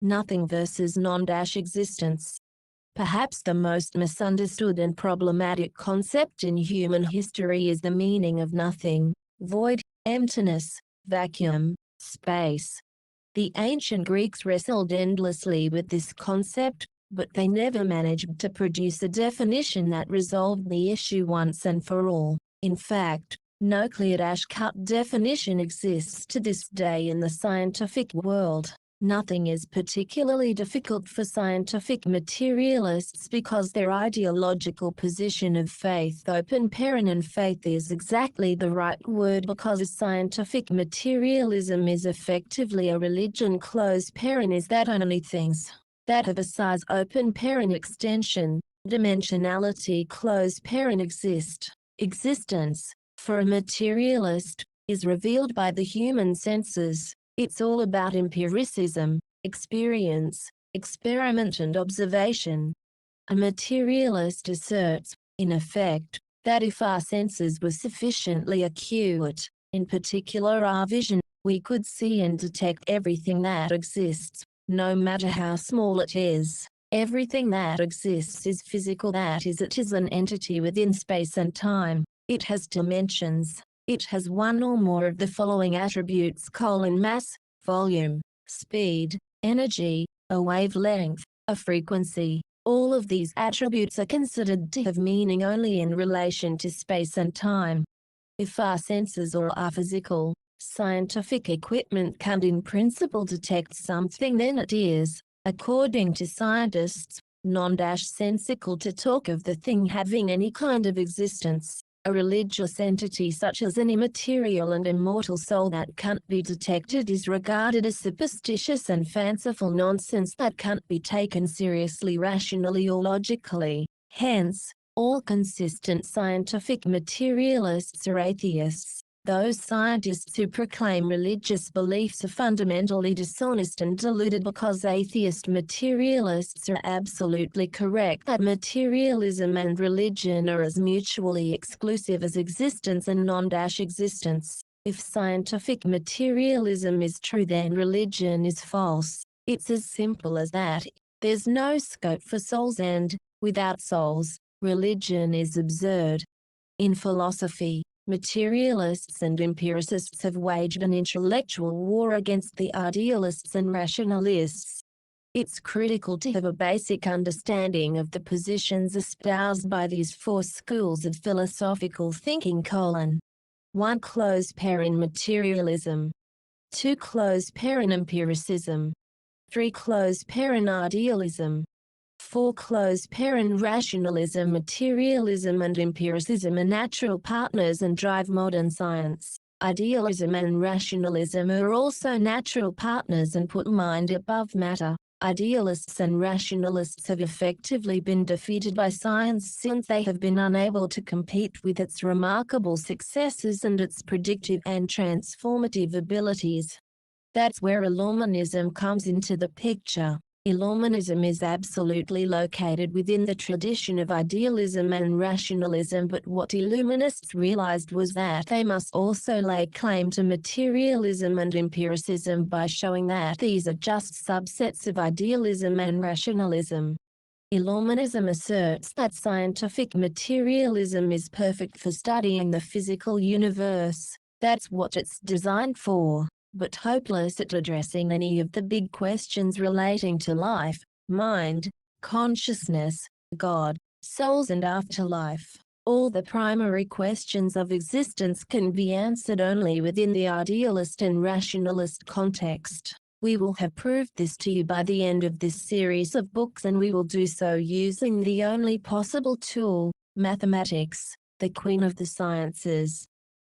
Nothing versus non-existence. Perhaps the most misunderstood and problematic concept in human history is the meaning of nothing, void, emptiness, vacuum, space. The ancient Greeks wrestled endlessly with this concept, but they never managed to produce a definition that resolved the issue once and for all. In fact, no clear-cut definition exists to this day in the scientific world. Nothing is particularly difficult for scientific materialists because their ideological position of faith open paren, and faith is exactly the right word because scientific materialism is effectively a religion close paren, is that only things that have a size open paren extension, dimensionality close paren exist. Existence, for a materialist, is revealed by the human senses. It's all about empiricism, experience, experiment and observation. A materialist asserts, in effect, that if our senses were sufficiently acute, in particular our vision, we could see and detect everything that exists, no matter how small it is. Everything that exists is physical, that is, it is an entity within space and time. It has dimensions. It has one or more of the following attributes: mass, volume, speed, energy, a wavelength, a frequency. All of these attributes are considered to have meaning only in relation to space and time. If our senses or our physical, scientific equipment can in principle detect something, then it is, according to scientists, non-sensical to talk of the thing having any kind of existence. A religious entity such as an immaterial and immortal soul that can't be detected is regarded as superstitious and fanciful nonsense that can't be taken seriously rationally or logically. Hence, all consistent scientific materialists are atheists. Those scientists who proclaim religious beliefs are fundamentally dishonest and deluded because atheist materialists are absolutely correct that materialism and religion are as mutually exclusive as existence and non-existence. If scientific materialism is true, then religion is false. It's as simple as that. There's no scope for souls, and, without souls, religion is absurd. In philosophy, materialists and empiricists have waged an intellectual war against the idealists and rationalists. It's critical to have a basic understanding of the positions espoused by these four schools of philosophical thinking: 1. Materialism. 2. Empiricism. 3. Idealism. 4. Rationalism. Materialism and empiricism are natural partners and drive modern science. Idealism and rationalism are also natural partners and put mind above matter. Idealists and rationalists have effectively been defeated by science since they have been unable to compete with its remarkable successes and its predictive and transformative abilities. That's where Illuminism comes into the picture. Illuminism is absolutely located within the tradition of idealism and rationalism, but what Illuminists realized was that they must also lay claim to materialism and empiricism by showing that these are just subsets of idealism and rationalism. Illuminism asserts that scientific materialism is perfect for studying the physical universe. That's what it's designed for, but hopeless at addressing any of the big questions relating to life, mind, consciousness, God, souls and afterlife. All the primary questions of existence can be answered only within the idealist and rationalist context. We will have proved this to you by the end of this series of books, and we will do so using the only possible tool, mathematics, the queen of the sciences.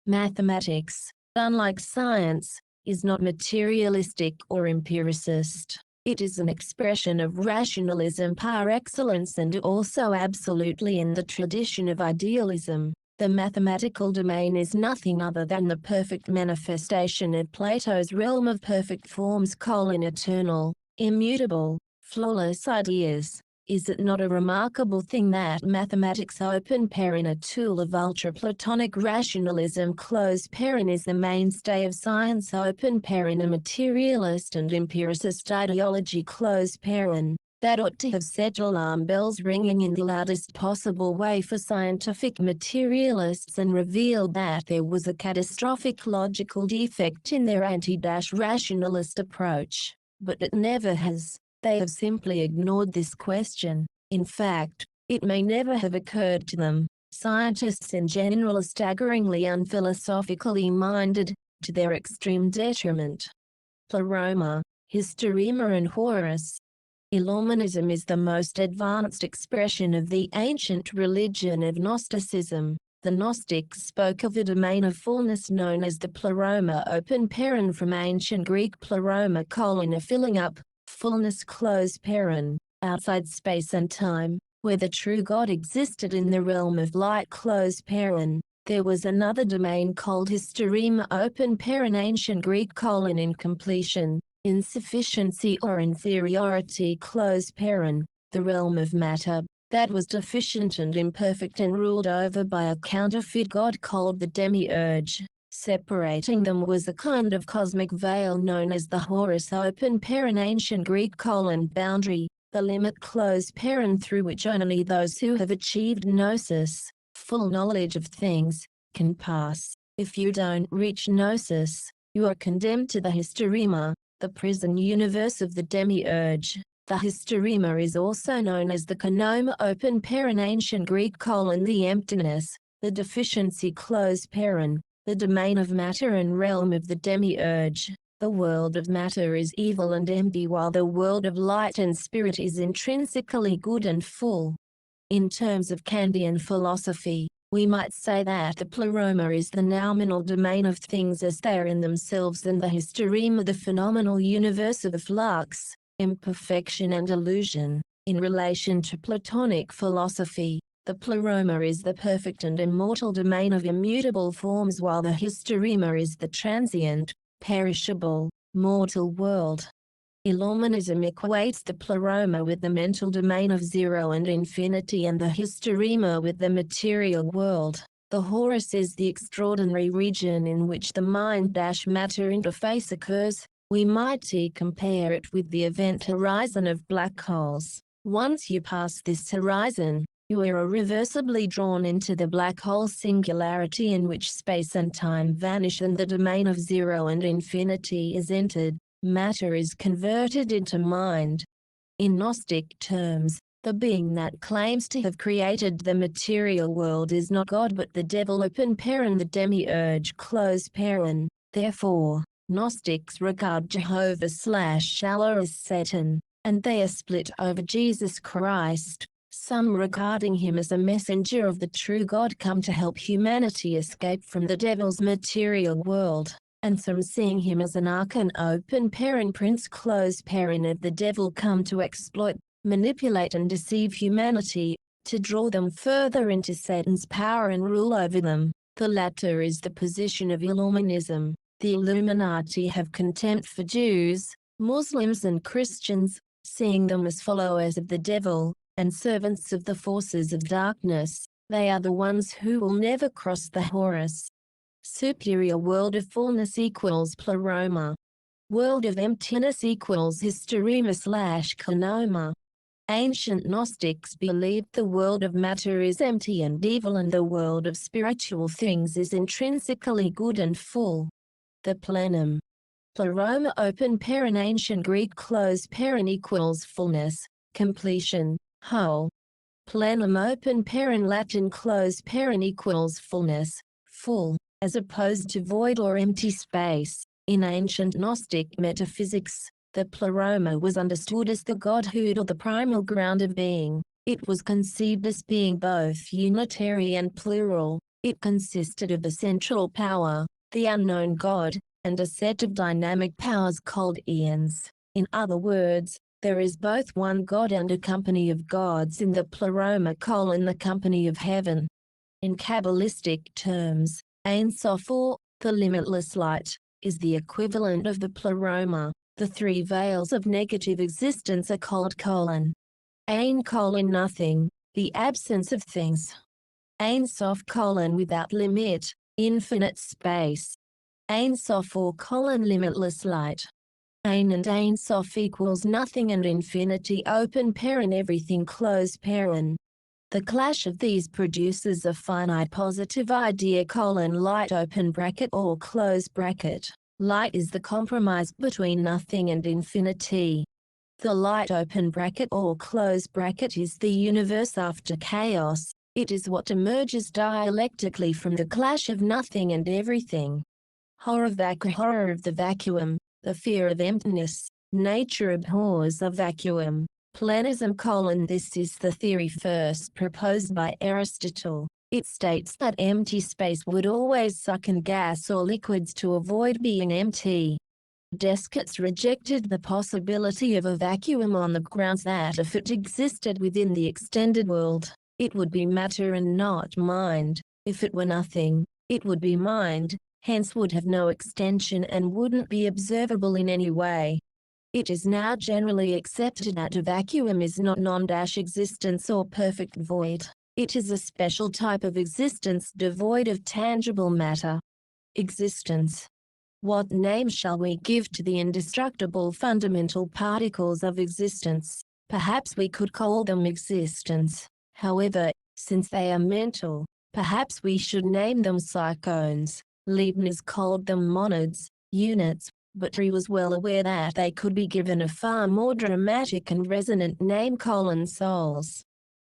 Mathematics, unlike science, is not materialistic or empiricist. It is an expression of rationalism par excellence and also absolutely in the tradition of idealism. The mathematical domain is nothing other than the perfect manifestation of Plato's realm of perfect forms: eternal, immutable, flawless ideas. Is it not a remarkable thing that mathematics open paren, a tool of ultra-Platonic rationalism close paren, is the mainstay of science open paren, a materialist and empiricist ideology close paren, that ought to have set alarm bells ringing in the loudest possible way for scientific materialists and revealed that there was a catastrophic logical defect in their anti-rationalist approach. But it never has. They have simply ignored this question. In fact, it may never have occurred to them. Scientists in general are staggeringly unphilosophically minded, to their extreme detriment. Pleroma, Hysterema and Horus. Illuminism is the most advanced expression of the ancient religion of Gnosticism. The Gnostics spoke of a domain of fullness known as the pleroma open paren, from ancient Greek pleroma a filling up, fullness close paren, outside space and time, where the true God existed in the realm of light close paren. There was another domain called hysterema open paren, ancient Greek incompletion, insufficiency or inferiority close paren, the realm of matter, that was deficient and imperfect and ruled over by a counterfeit God called the demiurge. Separating them was a kind of cosmic veil known as the Horus open paren, ancient Greek boundary, the limit close paren through which only those who have achieved gnosis, full knowledge of things, can pass. If you don't reach gnosis, you are condemned to the hysterema, the prison universe of the demiurge. The hysterema is also known as the konoma open paren, ancient Greek the emptiness, the deficiency close paren, the domain of matter and realm of the demiurge. The world of matter is evil and empty, while the world of light and spirit is intrinsically good and full. In terms of Kantian philosophy, we might say that the pleroma is the nominal domain of things as they are in themselves, and the hysterema the phenomenal universe of flux, imperfection and illusion. In relation to Platonic philosophy, the pleroma is the perfect and immortal domain of immutable forms, while the hysterema is the transient, perishable, mortal world. Illuminism equates the pleroma with the mental domain of zero and infinity, and the hysterema with the material world. The Horus is the extraordinary region in which the mind-matter interface occurs. We might compare it with the event horizon of black holes. Once you pass this horizon, you are irreversibly drawn into the black hole singularity, in which space and time vanish and the domain of zero and infinity is entered. Matter is converted into mind. In Gnostic terms, the being that claims to have created the material world is not God but the devil open paren, the demiurge close paren. Therefore, Gnostics regard Jehovah/Allah as Satan, and they are split over Jesus Christ, some regarding him as a messenger of the true God come to help humanity escape from the devil's material world, and some seeing him as an archon open paren, prince close paren of the devil come to exploit, manipulate and deceive humanity, to draw them further into Satan's power and rule over them. The latter is the position of Illuminism. The Illuminati have contempt for Jews, Muslims and Christians, seeing them as followers of the devil, and servants of the forces of darkness. They are the ones who will never cross the Horus. Superior world of fullness equals pleroma. World of emptiness equals hysterema/konoma. Ancient Gnostics believed the world of matter is empty and evil, and the world of spiritual things is intrinsically good and full. The plenum. Pleroma open paren, ancient Greek close paren equals fullness, completion, whole. Plenum open paren, Latin close paren equals fullness, full, as opposed to void or empty space. In ancient Gnostic metaphysics, the pleroma was understood as the godhood or the primal ground of being. It was conceived as being both unitary and plural. It consisted of a central power, the unknown God, and a set of dynamic powers called eons. In other words, there is both one God and a company of gods in the pleroma, the company of heaven. In Kabbalistic terms, Ein Sof, or the limitless light, is the equivalent of the pleroma. The three veils of negative existence are called colon. Ein colon nothing, the absence of things. Ein Sof colon without limit, infinite space. Ein Sof or colon limitless light. Ein and Ein Sof equals nothing and infinity open paren everything close paren. The clash of these produces a finite positive idea colon light open bracket or close bracket. Light is the compromise between nothing and infinity. The light open bracket or close bracket is the universe after chaos. It is what emerges dialectically from the clash of nothing and everything. Horror of the vacuum, the fear of emptiness. Nature abhors a vacuum. Plenism colon this is the theory first proposed by Aristotle. It states that empty space would always suck in gas or liquids to avoid being empty. Descartes rejected the possibility of a vacuum on the grounds that if it existed within the extended world, it would be matter and not mind. If it were nothing, it would be mind, hence would have no extension and wouldn't be observable in any way. It is now generally accepted that a vacuum is not non-existence or perfect void. It is a special type of existence devoid of tangible matter. Existence. What name shall we give to the indestructible fundamental particles of existence? Perhaps we could call them existence. However, since they are mental, perhaps we should name them psychones. Leibniz called them monads, units, but he was well aware that they could be given a far more dramatic and resonant name colon souls.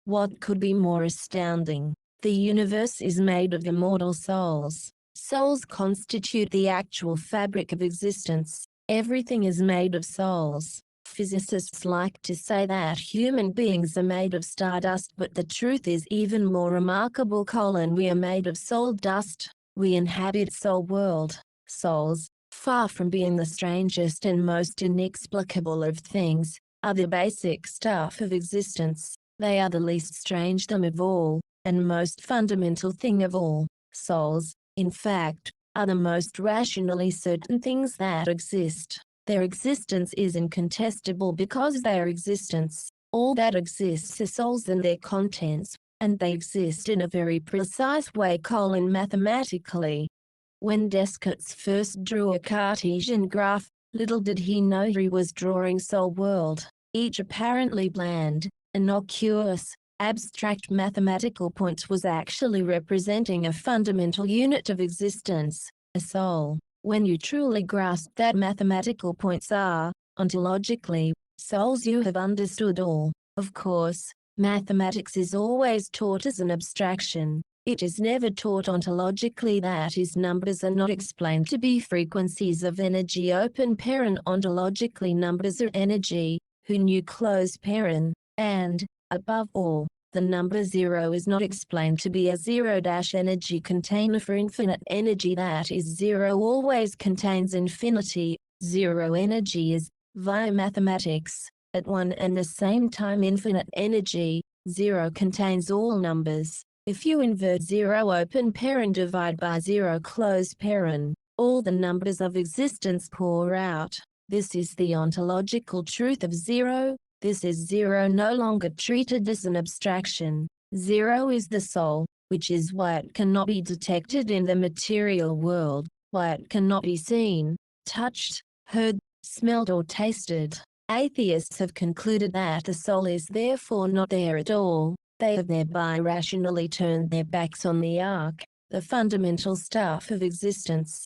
What could be more astounding? The universe is made of immortal souls. Souls constitute the actual fabric of existence. Everything is made of souls. Physicists like to say that human beings are made of stardust, but the truth is even more remarkable colon we are made of soul dust. We inhabit soul world. Souls, far from being the strangest and most inexplicable of things, are the basic stuff of existence. They are the least strange them of all, and most fundamental thing of all. Souls, in fact, are the most rationally certain things that exist. Their existence is incontestable because their existence, all that exists are souls and their contents, and they exist in a very precise way colon mathematically. When Descartes first drew a Cartesian graph, little did he know he was drawing soul world. Each apparently bland, innocuous, abstract mathematical point was actually representing a fundamental unit of existence, a soul. When you truly grasp that mathematical points are, ontologically, souls, you have understood all. Of course, mathematics is always taught as an abstraction. It is never taught ontologically, that is, numbers are not explained to be frequencies of energy open paren. Ontologically, numbers are energy, who knew close paren, and, above all, the number 0 is not explained to be a zero-energy container for infinite energy, that is, 0 always contains infinity. Zero energy is, via mathematics, at one and the same time infinite energy. 0 contains all numbers. If you invert 0 open paren divide by 0 close paren, all the numbers of existence pour out. This is the ontological truth of 0. This is 0 no longer treated as an abstraction. 0 is the soul, which is why it cannot be detected in the material world, why it cannot be seen, touched, heard, smelled or tasted. Atheists have concluded that the soul is therefore not there at all. They have thereby rationally turned their backs on the ark, the fundamental stuff of existence.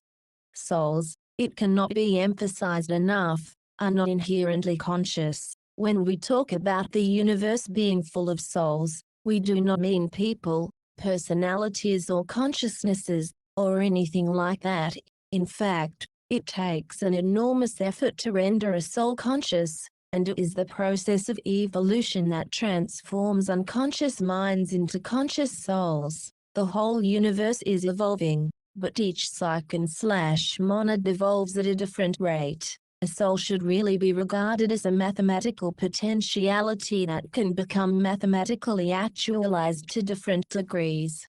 Souls, it cannot be emphasized enough, are not inherently conscious. When we talk about the universe being full of souls, we do not mean people, personalities or consciousnesses, or anything like that. In fact, it takes an enormous effort to render a soul conscious, and it is the process of evolution that transforms unconscious minds into conscious souls. The whole universe is evolving, but each psyche/monad evolves at a different rate. A soul should really be regarded as a mathematical potentiality that can become mathematically actualized to different degrees.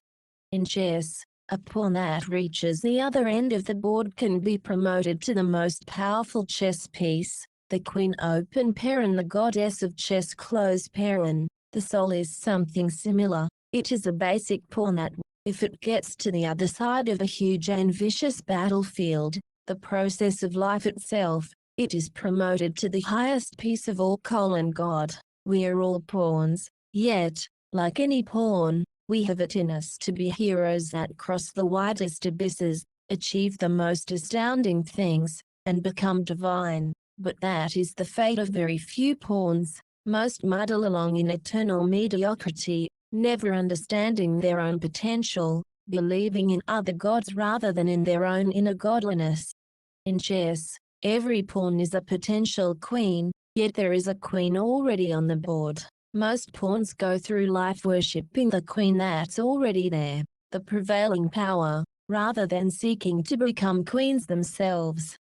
In chess, a pawn that reaches the other end of the board can be promoted to the most powerful chess piece. the queen open paren, the goddess of chess close paren. The soul is something similar. It is a basic pawn that, if it gets to the other side of a huge and vicious battlefield, the process of life itself, it is promoted to the highest peace of all. God. We are all pawns, yet, like any pawn, we have it in us to be heroes that cross the widest abysses, achieve the most astounding things, and become divine. But that is the fate of very few pawns. Most muddle along in eternal mediocrity, never understanding their own potential, believing in other gods rather than in their own inner godliness. In chess, every pawn is a potential queen, yet there is a queen already on the board. Most pawns go through life worshipping the queen that's already there, the prevailing power, rather than seeking to become queens themselves.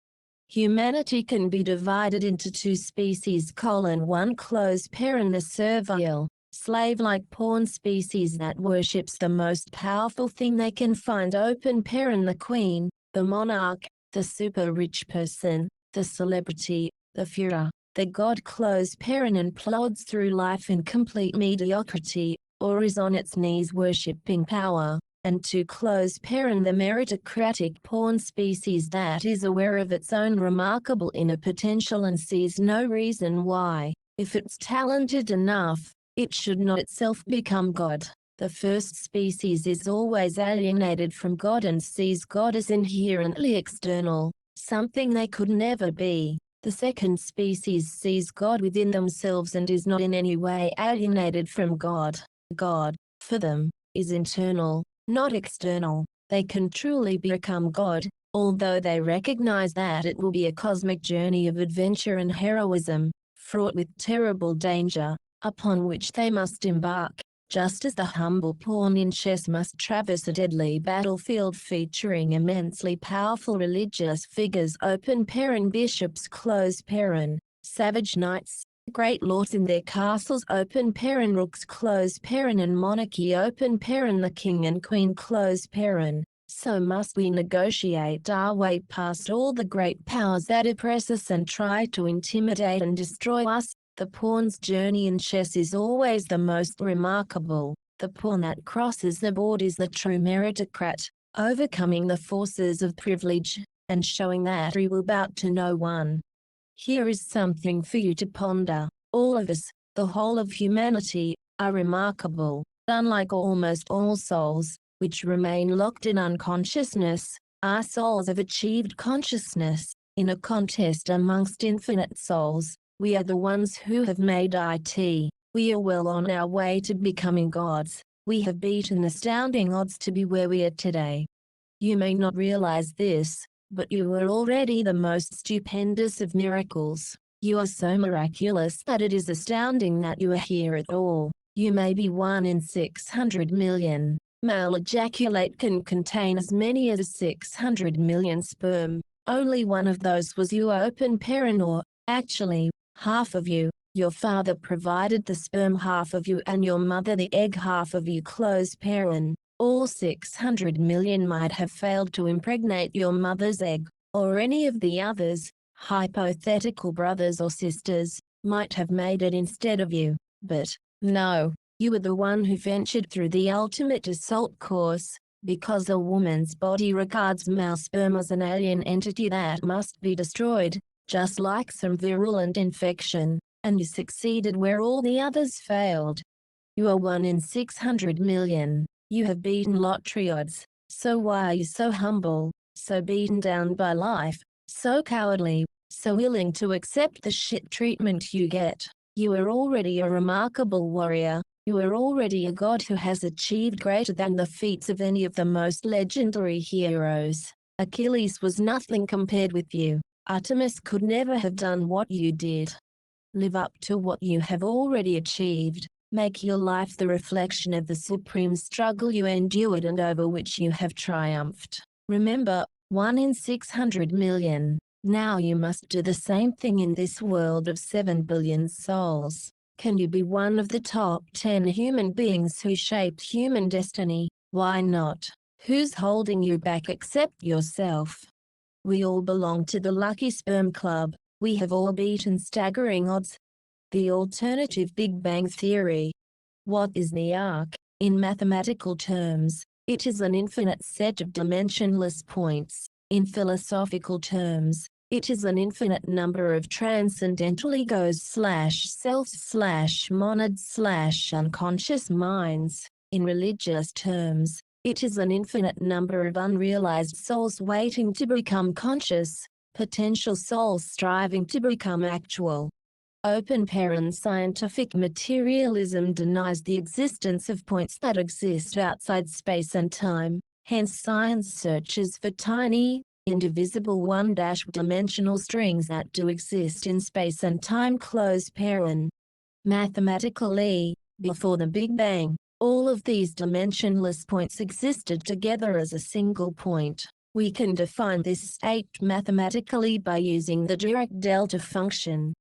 Humanity can be divided into two species: one close paren, the servile, slave-like pawn species that worships the most powerful thing they can find, open paren, the queen, the monarch, the super-rich person, the celebrity, the Führer, the god close paren, and plods through life in complete mediocrity, or is on its knees worshipping power. And two close paren, the meritocratic pawn species that is aware of its own remarkable inner potential and sees no reason why, if it's talented enough, it should not itself become God. The first species is always alienated from God and sees God as inherently external, something they could never be. The second species sees God within themselves and is not in any way alienated from God. God, for them, is internal, not external. They can truly become God, although they recognize that it will be a cosmic journey of adventure and heroism, fraught with terrible danger, upon which they must embark, just as the humble pawn in chess must traverse a deadly battlefield featuring immensely powerful religious figures, open paren, bishops close paren, savage knights, great lords in their castles, open paren, rooks close paren, and monarchy, open paren, the king and queen close paren. So must we negotiate our way past all the great powers that oppress us and try to intimidate and destroy us. The pawn's journey in chess is always the most remarkable. The pawn that crosses the board is the true meritocrat, overcoming the forces of privilege, and showing that he will bow to no one. Here is something for you to ponder. All of us, the whole of humanity, are remarkable. Unlike almost all souls, which remain locked in unconsciousness, our souls have achieved consciousness. In a contest amongst infinite souls, we are the ones who have made it. We are well on our way to becoming gods. We have beaten astounding odds to be where we are today. You may not realize this, but you are already the most stupendous of miracles. You are so miraculous that it is astounding that you are here at all. You may be 1 in 600 million. Male ejaculate can contain as many as 600 million sperm. Only one of those was you, open paren, or, actually, half of you. Your father provided the sperm, half of you, and your mother the egg, half of you close paren. All 600 million might have failed to impregnate your mother's egg, or any of the others, hypothetical brothers or sisters, might have made it instead of you. But, no, you were the one who ventured through the ultimate assault course, because a woman's body regards male sperm as an alien entity that must be destroyed, just like some virulent infection, and you succeeded where all the others failed. You are 1 in 600 million. You have beaten lottery odds. So why are you so humble, so beaten down by life, so cowardly, so willing to accept the shit treatment you get? You are already a remarkable warrior. You are already a god who has achieved greater than the feats of any of the most legendary heroes. Achilles was nothing compared with you. Artemis could never have done what you did. Live up to what you have already achieved. Make your life the reflection of the supreme struggle you endured and over which you have triumphed. Remember, 1 in 600 million. Now you must do the same thing in this world of 7 billion souls. Can you be one of the top 10 human beings who shaped human destiny? Why not? Who's holding you back except yourself? We all belong to the Lucky Sperm Club. We have all beaten staggering odds. The alternative Big Bang theory. What is the arc? In mathematical terms, it is an infinite set of dimensionless points. In philosophical terms, it is an infinite number of transcendental egos/selves/monads/unconscious minds. In religious terms, it is an infinite number of unrealized souls waiting to become conscious, potential souls striving to become actual. Open-parent scientific materialism denies the existence of points that exist outside space and time, hence science searches for tiny, indivisible one-dimensional strings that do exist in space and time. Mathematically, before the Big Bang, all of these dimensionless points existed together as a single point. We can define this state mathematically by using the Dirac delta function.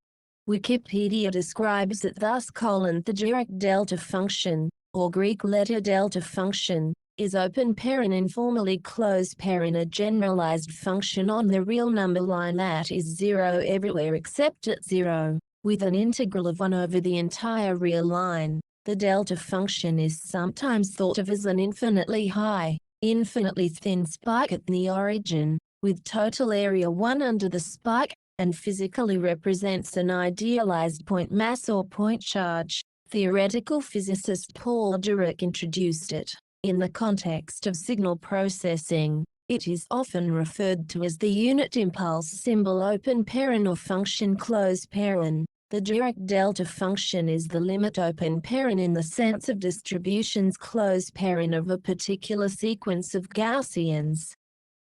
Wikipedia describes it thus: the Dirac delta function, or Greek letter delta function, is open-parent informally closed-parent a generalized function on the real number line that is zero everywhere except at 0, with an integral of 1 over the entire real line. The delta function is sometimes thought of as an infinitely high, infinitely thin spike at the origin, with total area 1 under the spike, and physically represents an idealized point mass or point charge. Theoretical physicist Paul Dirac introduced it. In the context of signal processing, it is often referred to as the unit impulse symbol open-parent or function closed-parent. The Dirac delta function is the limit open-parent in the sense of distributions closed-parent of a particular sequence of Gaussians.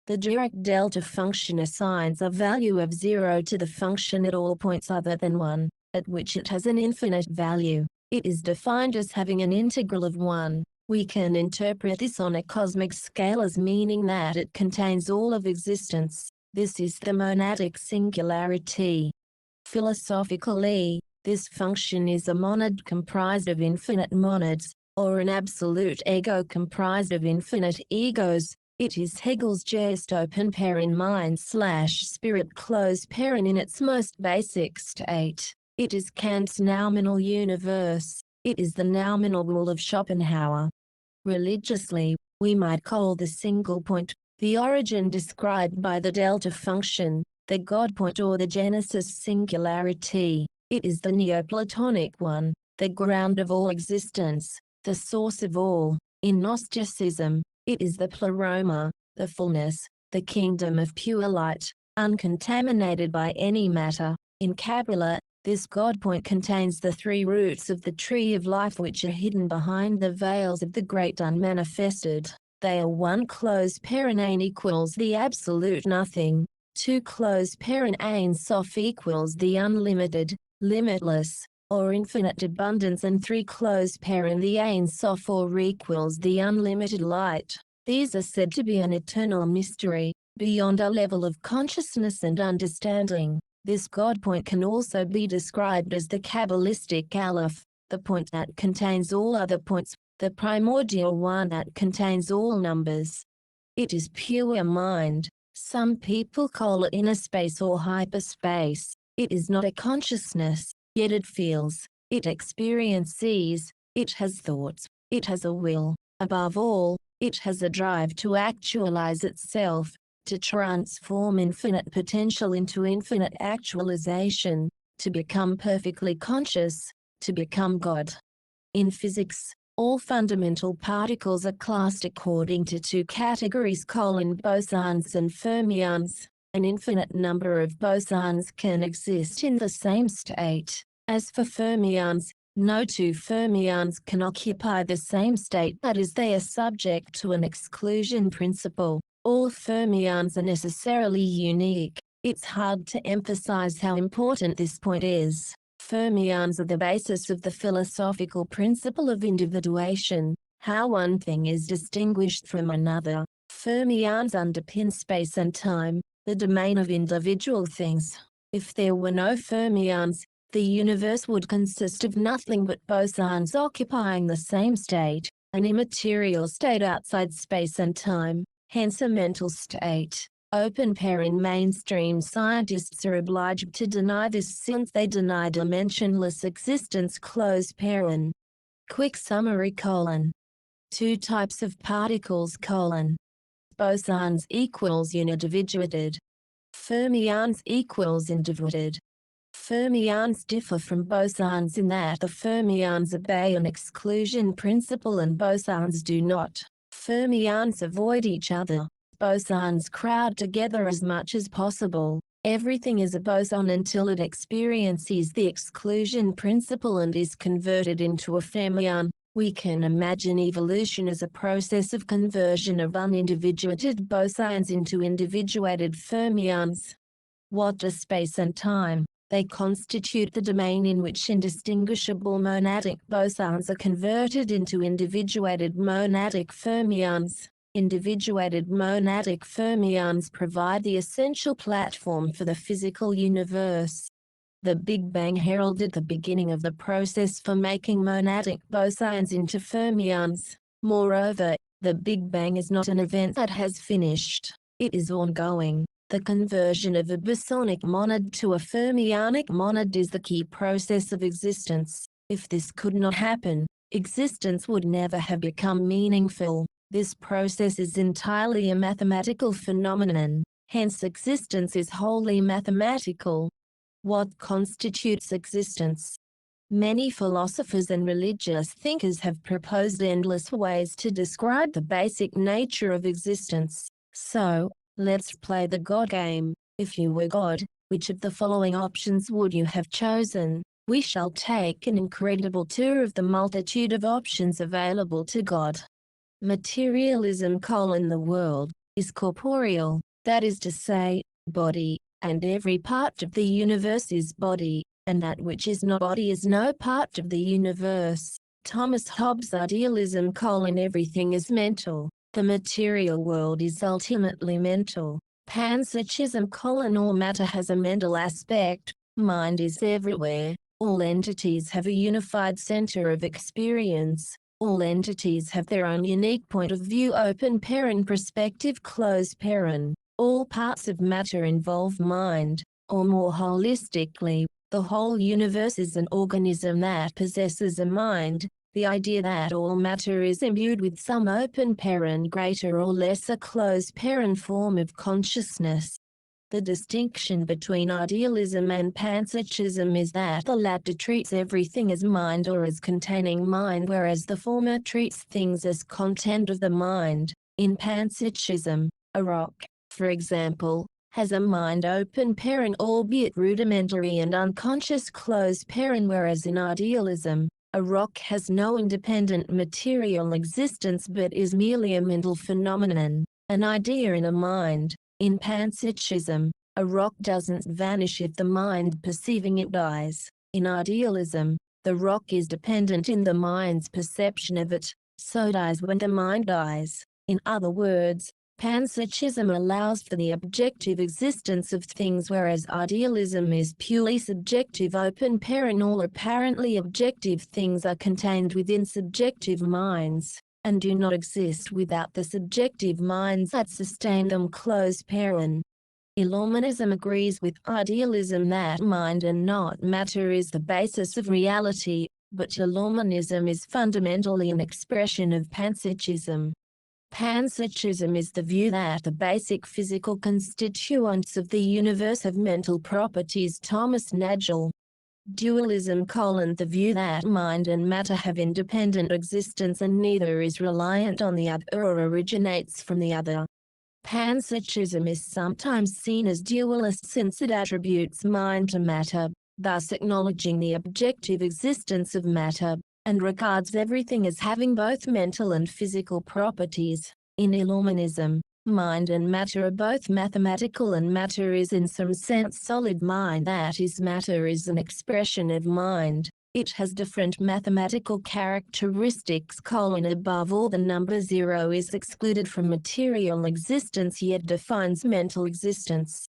The Dirac delta function assigns a value of 0 to the function at all points other than 1, at which it has an infinite value. It is defined as having an integral of 1. We can interpret this on a cosmic scale as meaning that it contains all of existence. This is the monadic singularity. Philosophically, this function is a monad comprised of infinite monads, or an absolute ego comprised of infinite egos. It is Hegel's just open-parent mind/spirit closed-parent in its most basic state. It is Kant's nominal universe. It is the nominal rule of Schopenhauer. Religiously, we might call the single point, the origin described by the delta function, the God point or the Genesis singularity. It is the Neoplatonic one, the ground of all existence, the source of all. In Gnosticism, it is the pleroma, the fullness, the kingdom of pure light, uncontaminated by any matter. In Kabbalah, this God point contains the 3 roots of the tree of life which are hidden behind the veils of the great unmanifested. They are 1 closed-parent Ein equals the absolute nothing, 2 closed-parent Ein Sof equals the unlimited, limitless, or infinite abundance, and 3 closed-parent the Ein Sof or equals the unlimited light. These are said to be an eternal mystery, beyond our level of consciousness and understanding. This God point can also be described as the Kabbalistic Aleph, the point that contains all other points, the primordial one that contains all numbers. It is pure mind. Some people call it inner space or hyperspace. It is not a consciousness, yet it feels, it experiences, it has thoughts, it has a will. Above all, it has a drive to actualize itself, to transform infinite potential into infinite actualization, to become perfectly conscious, to become God. In physics, all fundamental particles are classed according to 2 categories: bosons and fermions. An infinite number of bosons can exist in the same state. As for fermions, no 2 fermions can occupy the same state, that is, they are subject to an exclusion principle. All fermions are necessarily unique. It's hard to emphasize how important this point is. Fermions are the basis of the philosophical principle of individuation, how one thing is distinguished from another. Fermions underpin space and time, the domain of individual things. If there were no fermions, the universe would consist of nothing but bosons occupying the same state, an immaterial state outside space and time, hence a mental state. Open paren mainstream scientists are obliged to deny this since they deny dimensionless existence. Close paren. Quick summary: two types of particles: bosons equals unidividuated, fermions equals individuated. Fermions differ from bosons in that the fermions obey an exclusion principle and bosons do not. Fermions avoid each other. Bosons crowd together as much as possible. Everything is a boson until it experiences the exclusion principle and is converted into a fermion. We can imagine evolution as a process of conversion of unindividuated bosons into individuated fermions. What are space and time? They constitute the domain in which indistinguishable monadic bosons are converted into individuated monadic fermions. Individuated monadic fermions provide the essential platform for the physical universe. The Big Bang heralded the beginning of the process for making monadic bosons into fermions. Moreover, the Big Bang is not an event that has finished. It is ongoing. The conversion of a bosonic monad to a fermionic monad is the key process of existence. If this could not happen, existence would never have become meaningful. This process is entirely a mathematical phenomenon, hence existence is wholly mathematical. What constitutes existence? Many philosophers and religious thinkers have proposed endless ways to describe the basic nature of existence. So, let's play the God game. If you were God, which of the following options would you have chosen? We shall take an incredible tour of the multitude of options available to God. Materialism: the world is corporeal, that is to say, body, and every part of the universe is body, and that which is not body is no part of the universe. Thomas Hobbes: idealism: everything is mental, the material world is ultimately mental. Panpsychism: all matter has a mental aspect, mind is everywhere, all entities have a unified center of experience. All entities have their own unique point of view. Open paren perspective. Close paren. All parts of matter involve mind, or more holistically, the whole universe is an organism that possesses a mind. The idea that all matter is imbued with some open paren greater or lesser close paren form of consciousness. The distinction between idealism and panpsychism is that the latter treats everything as mind or as containing mind, whereas the former treats things as content of the mind. In panpsychism, a rock, for example, has a mind open paren albeit rudimentary and unconscious close paren, whereas in idealism, a rock has no independent material existence but is merely a mental phenomenon, an idea in a mind. In panpsychism, a rock doesn't vanish if the mind perceiving it dies. In idealism, the rock is dependent in the mind's perception of it, so dies when the mind dies. In other words, panpsychism allows for the objective existence of things, whereas idealism is purely subjective. Open paren: all apparently objective things are contained within subjective minds, and do not exist without the subjective minds that sustain them. Close paren. Illuminism agrees with idealism that mind and not matter is the basis of reality, but Illuminism is fundamentally an expression of panpsychism. Panpsychism is the view that the basic physical constituents of the universe have mental properties. Thomas Nagel. Dualism: the view that mind and matter have independent existence and neither is reliant on the other or originates from the other. Panpsychism is sometimes seen as dualist since it attributes mind to matter, thus acknowledging the objective existence of matter, and regards everything as having both mental and physical properties. In Illuminism, mind and matter are both mathematical, and matter is in some sense solid mind, that is, matter is an expression of mind. It has different mathematical characteristics. Above all, the number 0 is excluded from material existence yet defines mental existence.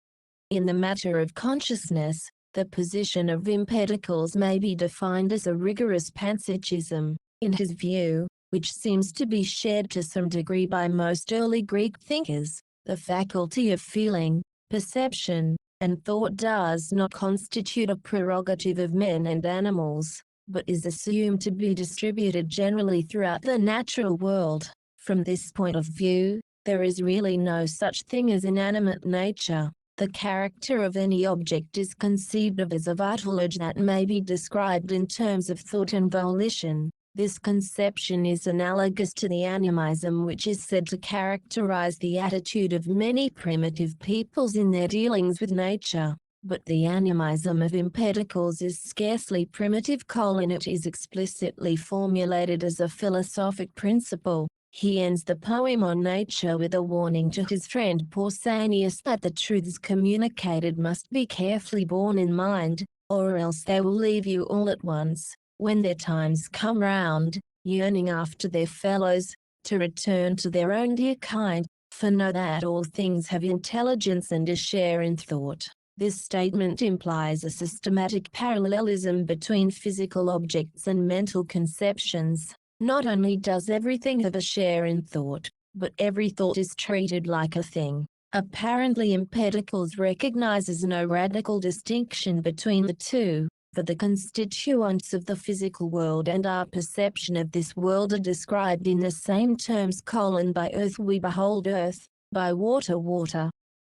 In the matter of consciousness, the position of Empedocles may be defined as a rigorous panpsychism. In his view, which seems to be shared to some degree by most early Greek thinkers, The faculty of feeling, perception, and thought does not constitute a prerogative of men and animals, but is assumed to be distributed generally throughout the natural world. From this point of view, there is really no such thing as inanimate nature. The character of any object is conceived of as a vital urge that may be described in terms of thought and volition. This conception is analogous to the animism which is said to characterize the attitude of many primitive peoples in their dealings with nature. But the animism of Empedocles is scarcely primitive. It is explicitly formulated as a philosophic principle. He ends the poem on nature with a warning to his friend Pausanias that the truths communicated must be carefully borne in mind, or else they will leave you all at once, when their times come round, yearning after their fellows, to return to their own dear kind, for know that all things have intelligence and a share in thought. This statement implies a systematic parallelism between physical objects and mental conceptions. Not only does everything have a share in thought, but every thought is treated like a thing. Apparently Empedocles recognizes no radical distinction between the two, for the constituents of the physical world and our perception of this world are described in the same terms. By earth we behold earth, by water water,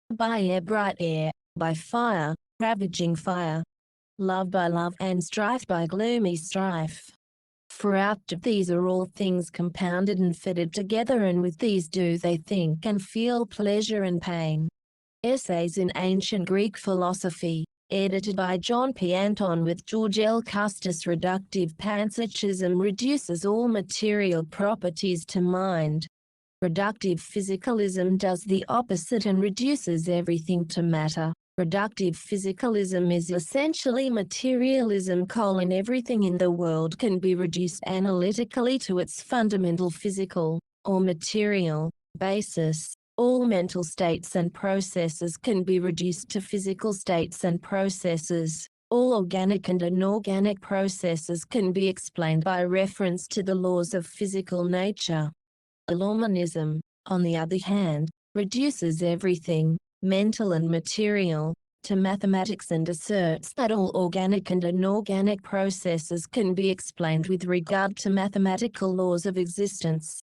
by air bright air, by fire, ravaging fire, love by love and strife by gloomy strife. For out of these are all things compounded and fitted together, and with these do they think and feel pleasure and pain. Essays in Ancient Greek Philosophy, edited by John P. Anton with George L. Custis. Reductive panpsychism reduces all material properties to mind. Reductive physicalism does the opposite and reduces everything to matter. Reductive physicalism is essentially materialism. Everything in the world can be reduced analytically to its fundamental physical, or material, basis. All mental states and processes can be reduced to physical states and processes. All organic and inorganic processes can be explained by reference to the laws of physical nature. Illuminism, on the other hand, reduces everything, mental and material, to mathematics and asserts that all organic and inorganic processes can be explained with regard to mathematical laws of existence.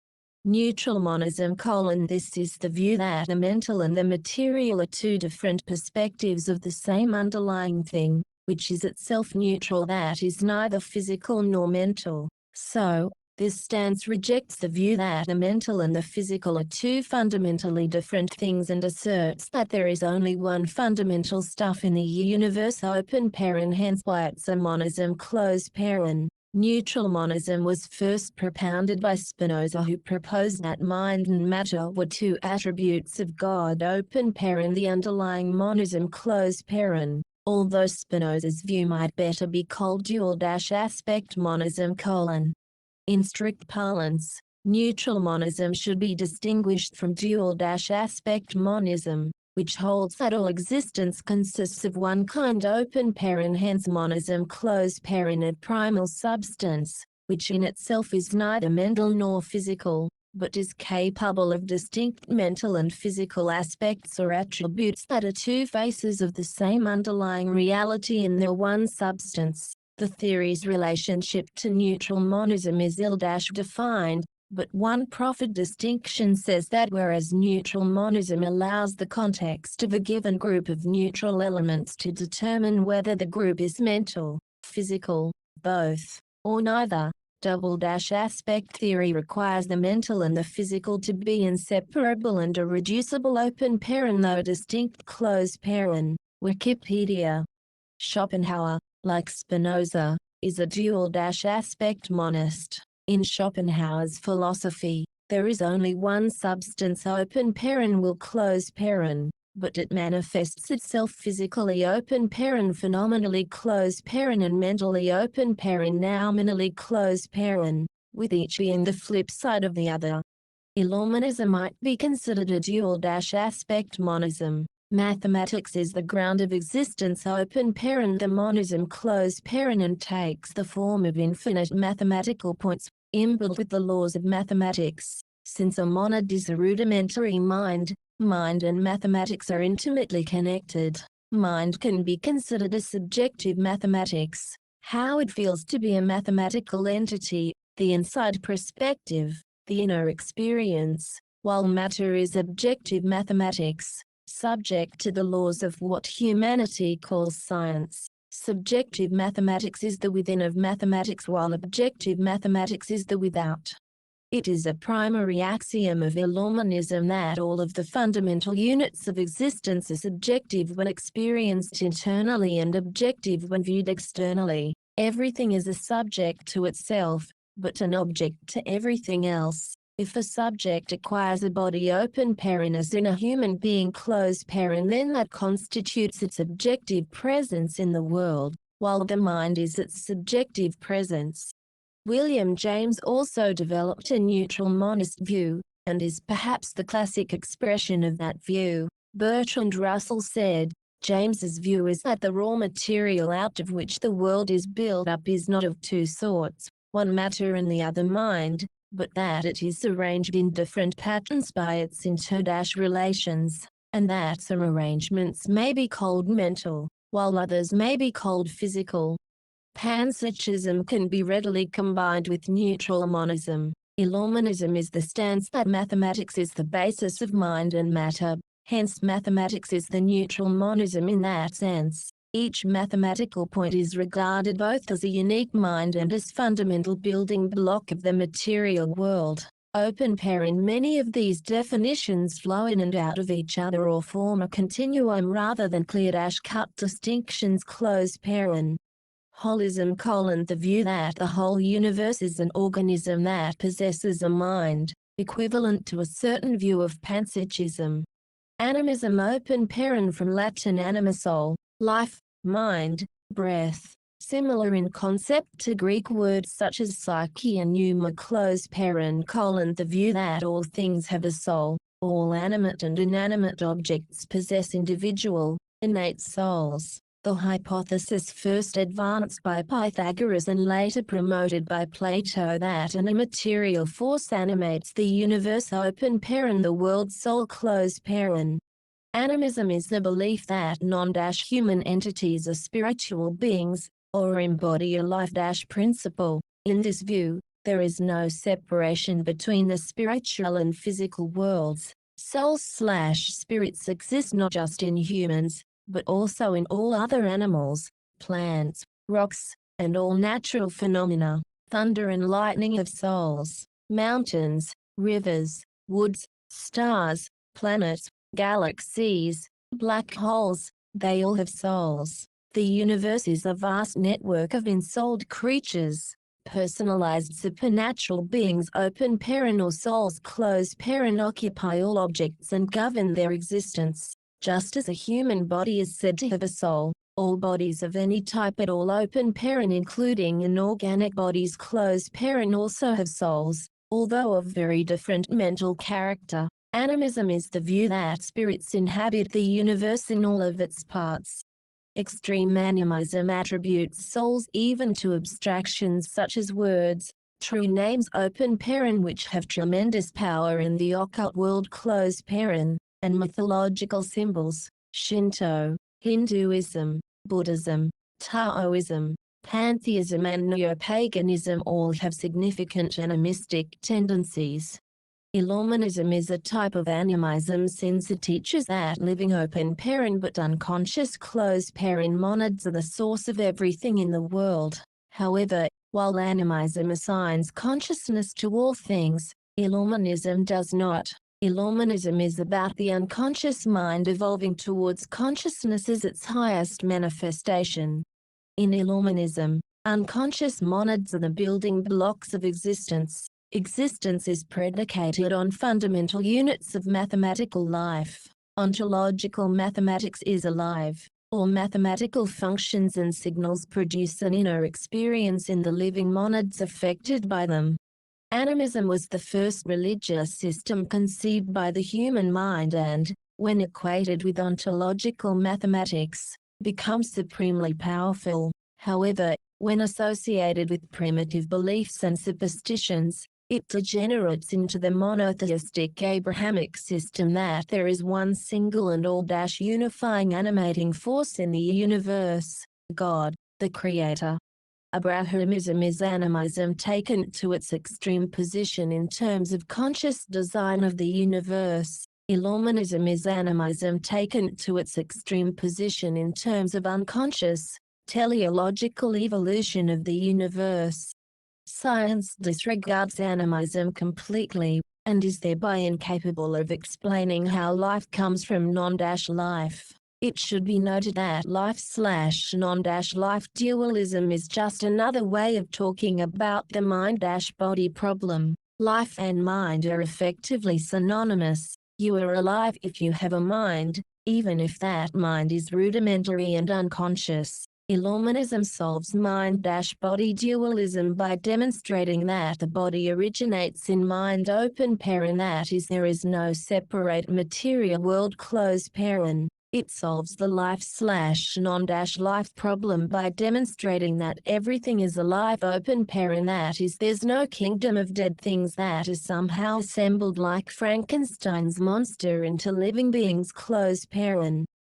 Neutral monism. This is the view that the mental and the material are two different perspectives of the same underlying thing, which is itself neutral, that is neither physical nor mental. So, this stance rejects the view that the mental and the physical are two fundamentally different things and asserts that there is only one fundamental stuff in the universe. Hence why it's a monism. Neutral monism was first propounded by Spinoza, who proposed that mind and matter were two attributes of God. The underlying monism. Although Spinoza's view might better be called dual-aspect monism. In strict parlance, neutral monism should be distinguished from dual-aspect monism, which holds that all existence consists of one kind. Hence monism. A primal substance, which in itself is neither mental nor physical, but is capable of distinct mental and physical aspects or attributes that are two faces of the same underlying reality in their one substance. The theory's relationship to neutral monism is ill-defined, but one proffered distinction says that whereas neutral monism allows the context of a given group of neutral elements to determine whether the group is mental, physical, both, or neither, double-aspect theory requires the mental and the physical to be inseparable and irreducible. Though distinct. Wikipedia. Schopenhauer, like Spinoza, is a dual-aspect monist. In Schopenhauer's philosophy, there is only one substance. But it manifests itself physically. Phenomenally. And mentally. Nominally. With each being the flip side of the other. Illuminism might be considered a dual-aspect monism. Mathematics is the ground of existence. The monism. And takes the form of infinite mathematical points, inbuilt with the laws of mathematics. Since a monad is a rudimentary mind, Mind and mathematics are intimately connected. Mind can be considered as subjective mathematics, how it feels to be a mathematical entity, the inside perspective, the inner experience, while matter is objective mathematics, subject to the laws of what humanity calls science. Subjective mathematics is the within of mathematics, while objective mathematics is the without. It is a primary axiom of Illuminism that all of the fundamental units of existence are subjective when experienced internally and objective when viewed externally. Everything is a subject to itself, but an object to everything else. If a subject acquires a body open paren as in a human being closed paren, then that constitutes its objective presence in the world, while the mind is its subjective presence. William James also developed a neutral monist view, and is perhaps the classic expression of that view. Bertrand Russell said, James's view is that the raw material out of which the world is built up is not of two sorts, one matter and the other mind, but that it is arranged in different patterns by its inter-relations, and that some arrangements may be called mental, while others may be called physical. Panpsychism can be readily combined with neutral monism. Illuminism is the stance that mathematics is the basis of mind and matter, hence mathematics is the neutral monism in that sense. Each mathematical point is regarded both as a unique mind and as fundamental building block of the material world. Open paren. Many of these definitions flow in and out of each other or form a continuum rather than clear-cut distinctions. Closed paren. Holism: the view that the whole universe is an organism that possesses a mind, equivalent to a certain view of panpsychism. Animism: open paren, from Latin anima, soul, life, mind, breath, similar in concept to Greek words such as psyche and pneuma. Closed paren: the view that all things have a soul, all animate and inanimate objects possess individual, innate souls. The hypothesis, first advanced by Pythagoras and later promoted by Plato, that an immaterial force animates the universe. Open paren. The world soul. Closed paren. Animism is the belief that non-human entities are spiritual beings, or embody a life-principle. In this view, there is no separation between the spiritual and physical worlds. Souls/spirits exist not just in humans, but also in all other animals, plants, rocks, and all natural phenomena. Thunder and lightning have souls. Mountains, rivers, woods, stars, planets, galaxies, black holes, they all have souls. The universe is a vast network of ensouled creatures, personalized supernatural beings. Open paren, or souls. Closed paren, occupy all objects and govern their existence. Just as a human body is said to have a soul, all bodies of any type at all, open paren, including inorganic bodies, closed paren, also have souls, although of very different mental character. Animism is the view that spirits inhabit the universe in all of its parts. Extreme animism attributes souls even to abstractions such as words, true names, open paren, which have tremendous power in the occult world, closed paren, and mythological symbols. Shinto, Hinduism, Buddhism, Taoism, pantheism and neo-paganism all have significant animistic tendencies. Illuminism is a type of animism since it teaches that living open paren but unconscious closed paren monads are the source of everything in the world. However, while animism assigns consciousness to all things, Illuminism does not. Illuminism is about the unconscious mind evolving towards consciousness as its highest manifestation. In Illuminism, unconscious monads are the building blocks of existence. Existence is predicated on fundamental units of mathematical life. Ontological mathematics is alive. All mathematical functions and signals produce an inner experience in the living monads affected by them. Animism was the first religious system conceived by the human mind and, when equated with ontological mathematics, becomes supremely powerful. However, when associated with primitive beliefs and superstitions, It degenerates into the monotheistic Abrahamic system that there is one single and all-unifying animating force in the universe, God, the Creator. Abrahamism is animism taken to its extreme position in terms of conscious design of the universe. Illuminism is animism taken to its extreme position in terms of unconscious, teleological evolution of the universe. Science disregards animism completely, and is thereby incapable of explaining how life comes from non-life. It should be noted that life/non-life dualism is just another way of talking about the mind-body problem. Life and mind are effectively synonymous. You are alive if you have a mind, even if that mind is rudimentary and unconscious. Illuminism solves mind-body dualism by demonstrating that the body originates in mind, that is, there is no separate material world. It solves the life/non-life problem by demonstrating that everything is alive, that is, there's no kingdom of dead things that is somehow assembled like Frankenstein's monster into living beings.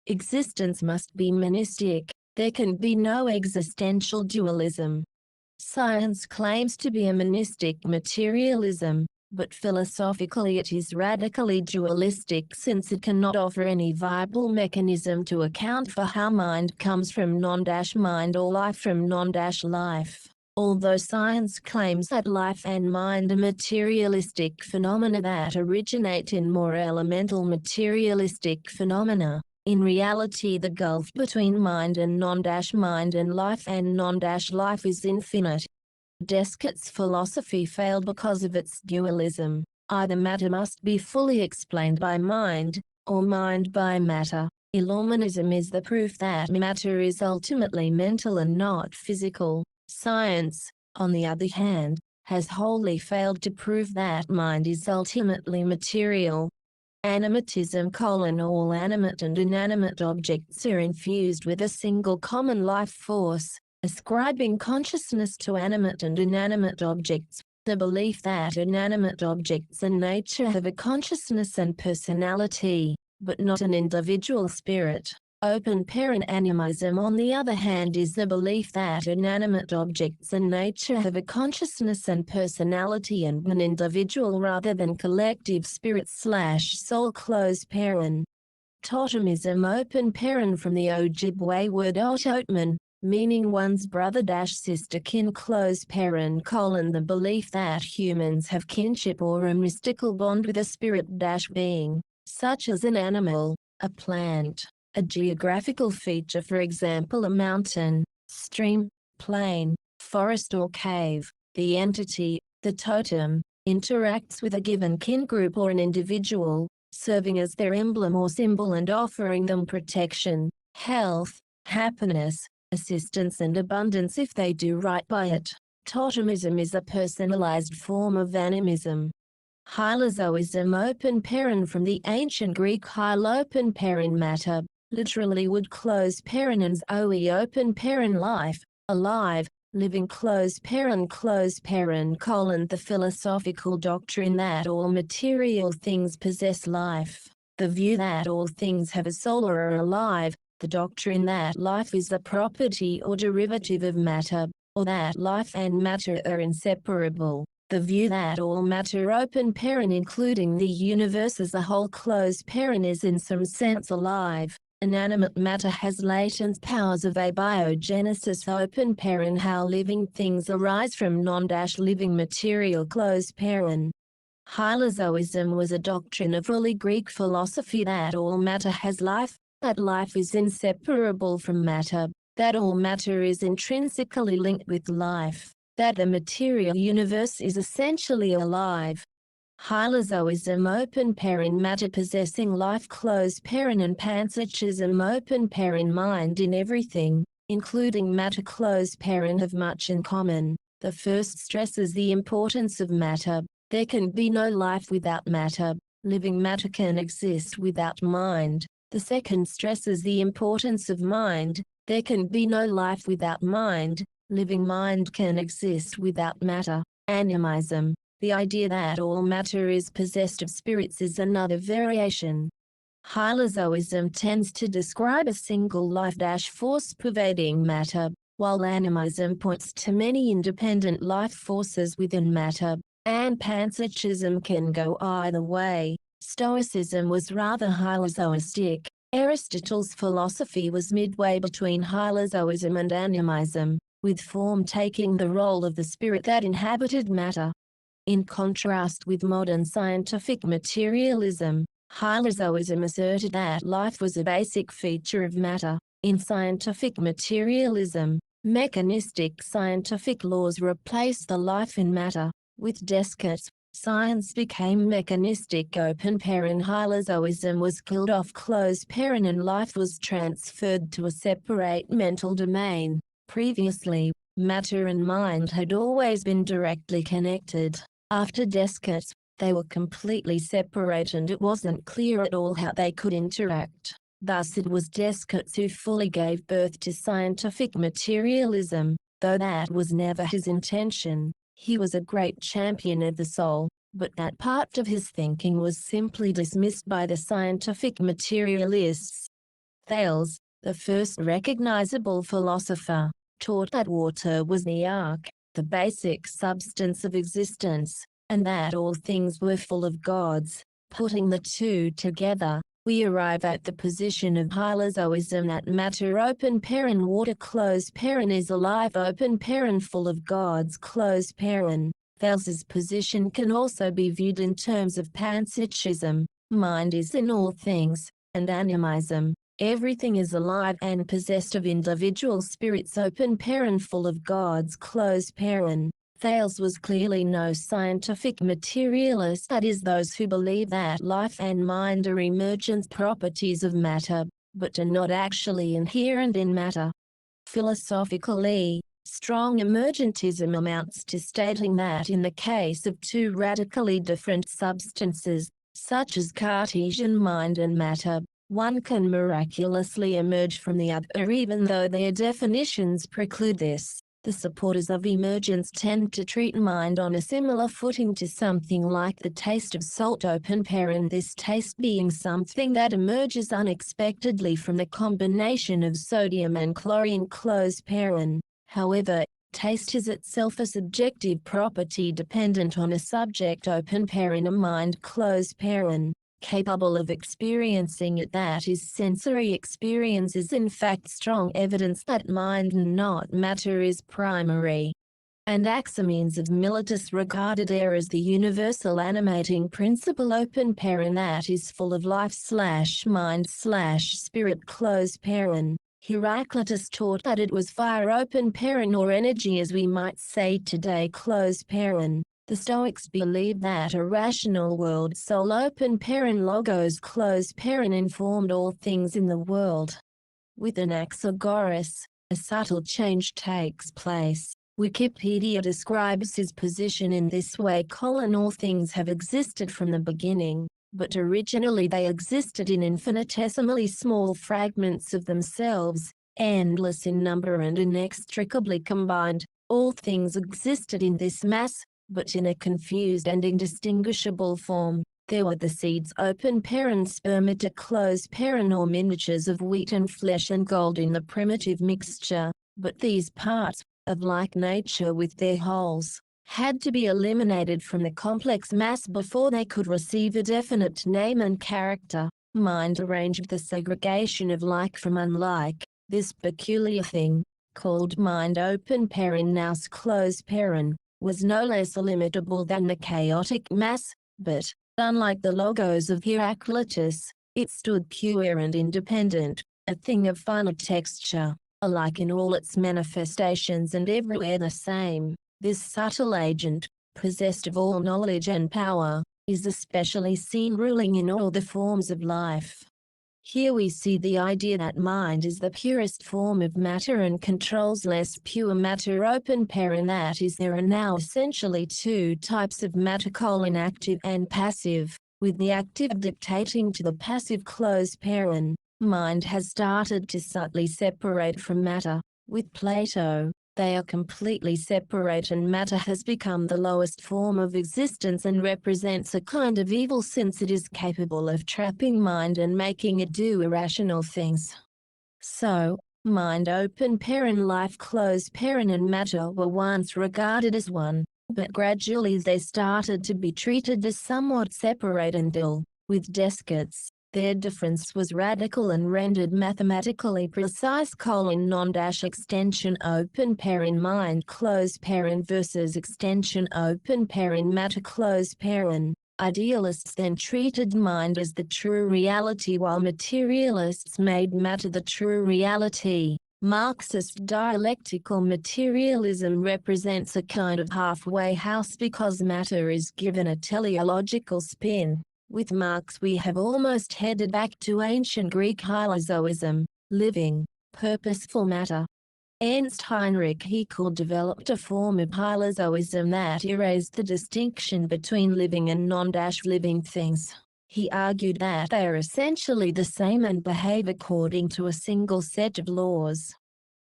Existence must be monistic. There can be no existential dualism. Science claims to be a monistic materialism, but philosophically it is radically dualistic since it cannot offer any viable mechanism to account for how mind comes from non-mind or life from non-life. Although science claims that life and mind are materialistic phenomena that originate in more elemental materialistic phenomena, in reality the gulf between mind and non-mind and non-life is infinite. Descartes' philosophy failed because of its dualism. Either matter must be fully explained by mind, or mind by matter. Illuminism is the proof that matter is ultimately mental and not physical. Science, on the other hand, has wholly failed to prove that mind is ultimately material. Animatism: all animate and inanimate objects are infused with a single common life force, ascribing consciousness to animate and inanimate objects. The belief that inanimate objects in nature have a consciousness and personality, but not an individual spirit. Animism, on the other hand, is the belief that inanimate objects in nature have a consciousness and personality and an individual rather than collective spirit/soul. Totemism, from the Ojibwe word ototman, meaning one's brother/sister kin. The belief that humans have kinship or a mystical bond with a spirit-being, such as an animal, a plant, a geographical feature, for example a mountain, stream, plain, forest or cave. The entity, the totem, interacts with a given kin group or an individual, serving as their emblem or symbol and offering them protection, health, happiness, assistance and abundance if they do right by it. Totemism is a personalized form of animism. Hylozoism, from the ancient Greek hylo, matter, literally wood, and zoe, life, alive, living. The philosophical doctrine that all material things possess life, the view that all things have a soul or are alive, the doctrine that life is a property or derivative of matter, or that life and matter are inseparable, the view that all matter including the universe as a whole is in some sense alive. Inanimate matter has latent powers of abiogenesis. How living things arise from non-living material. Hylozoism was a doctrine of early Greek philosophy that all matter has life, that life is inseparable from matter, that all matter is intrinsically linked with life, that the material universe is essentially alive. Hylozoism, matter possessing life. And panpsychism, mind in everything, including matter. Have much in common. The first stresses the importance of matter. There can be no life without matter. Living matter can exist without mind. The second stresses the importance of mind. There can be no life without mind. Living mind can exist without matter. Animism, The idea that all matter is possessed of spirits is another variation. Hylozoism tends to describe a single life force pervading matter, while animism points to many independent life forces within matter, and panpsychism can go either way. Stoicism was rather hylozoistic. Aristotle's philosophy was midway between hylozoism and animism, with form taking the role of the spirit that inhabited matter. In contrast with modern scientific materialism, hylozoism asserted that life was a basic feature of matter. In scientific materialism, mechanistic scientific laws replaced the life in matter. With Descartes, science became mechanistic open paren. Hylozoism was killed off closed paren and life was transferred to a separate mental domain. Previously, matter and mind had always been directly connected. After Descartes, they were completely separate and it wasn't clear at all how they could interact. Thus it was Descartes who fully gave birth to scientific materialism, though that was never his intention. He was a great champion of the soul, but that part of his thinking was simply dismissed by the scientific materialists. Thales, the first recognizable philosopher, taught that water was the ark, the basic substance of existence, and that all things were full of gods. Putting the two together, we arrive at the position of hylozoism that matter open paren water closed paren is alive open paren full of gods closed paren. Thales's position can also be viewed in terms of panpsychism, mind is in all things, and animism, everything is alive and possessed of individual spirits open paren full of gods closed paren. Thales was clearly no scientific materialist, that is, those who believe that life and mind are emergent properties of matter, but are not actually inherent in matter. Philosophically, strong emergentism amounts to stating that in the case of two radically different substances, such as Cartesian mind and matter, one can miraculously emerge from the other even though their definitions preclude this. The supporters of emergence tend to treat mind on a similar footing to something like the taste of salt open paren, this taste being something that emerges unexpectedly from the combination of sodium and chlorine closed paren. However, taste is itself a subjective property dependent on a subject open paren, a mind closed paren, capable of experiencing it. That is, sensory experience is in fact strong evidence that mind and not matter is primary. Anaximenes of Miletus regarded air as the universal animating principle open paren that is full of life/mind/spirit closed paren. Heraclitus taught that it was fire open paren, or energy as we might say today closed paren. The Stoics believed that a rational world soul open paren logos closed paren informed all things in the world. With Anaxagoras, a subtle change takes place. Wikipedia describes his position in this way: all things have existed from the beginning, but originally they existed in infinitesimally small fragments of themselves, endless in number and inextricably combined. All things existed in this mass, but in a confused and indistinguishable form. There were the seeds open paren, spermata closed paren, or miniatures of wheat and flesh and gold in the primitive mixture, but these parts, of like nature with their wholes, had to be eliminated from the complex mass before they could receive a definite name and character. Mind arranged the segregation of like from unlike. This peculiar thing, called mind open paren nous closed paren, was no less illimitable than the chaotic mass, but, unlike the logos of Heraclitus, it stood pure and independent, a thing of finite texture, alike in all its manifestations and everywhere the same. This subtle agent, possessed of all knowledge and power, is especially seen ruling in all the forms of life. Here we see the idea that mind is the purest form of matter and controls less pure matter open paren, that is, there are now essentially two types of matter: active and passive, with the active dictating to the passive closed paren. Mind has started to subtly separate from matter. With Plato, They are completely separate, and matter has become the lowest form of existence and represents a kind of evil, since it is capable of trapping mind and making it do irrational things. So, mind open parent, life closed parent, and matter were once regarded as one, but gradually they started to be treated as somewhat separate and dull. With Descartes, their difference was radical and rendered mathematically precise: non-extension open parent mind closed parent versus extension open parent matter closed parent. Idealists then treated mind as the true reality, while materialists made matter the true reality. Marxist dialectical materialism represents a kind of halfway house because matter is given a teleological spin. With Marx we have almost headed back to ancient Greek hylozoism, living, purposeful matter. Ernst Heinrich Haeckel developed a form of hylozoism that erased the distinction between living and non-living things. He argued that they are essentially the same and behave according to a single set of laws.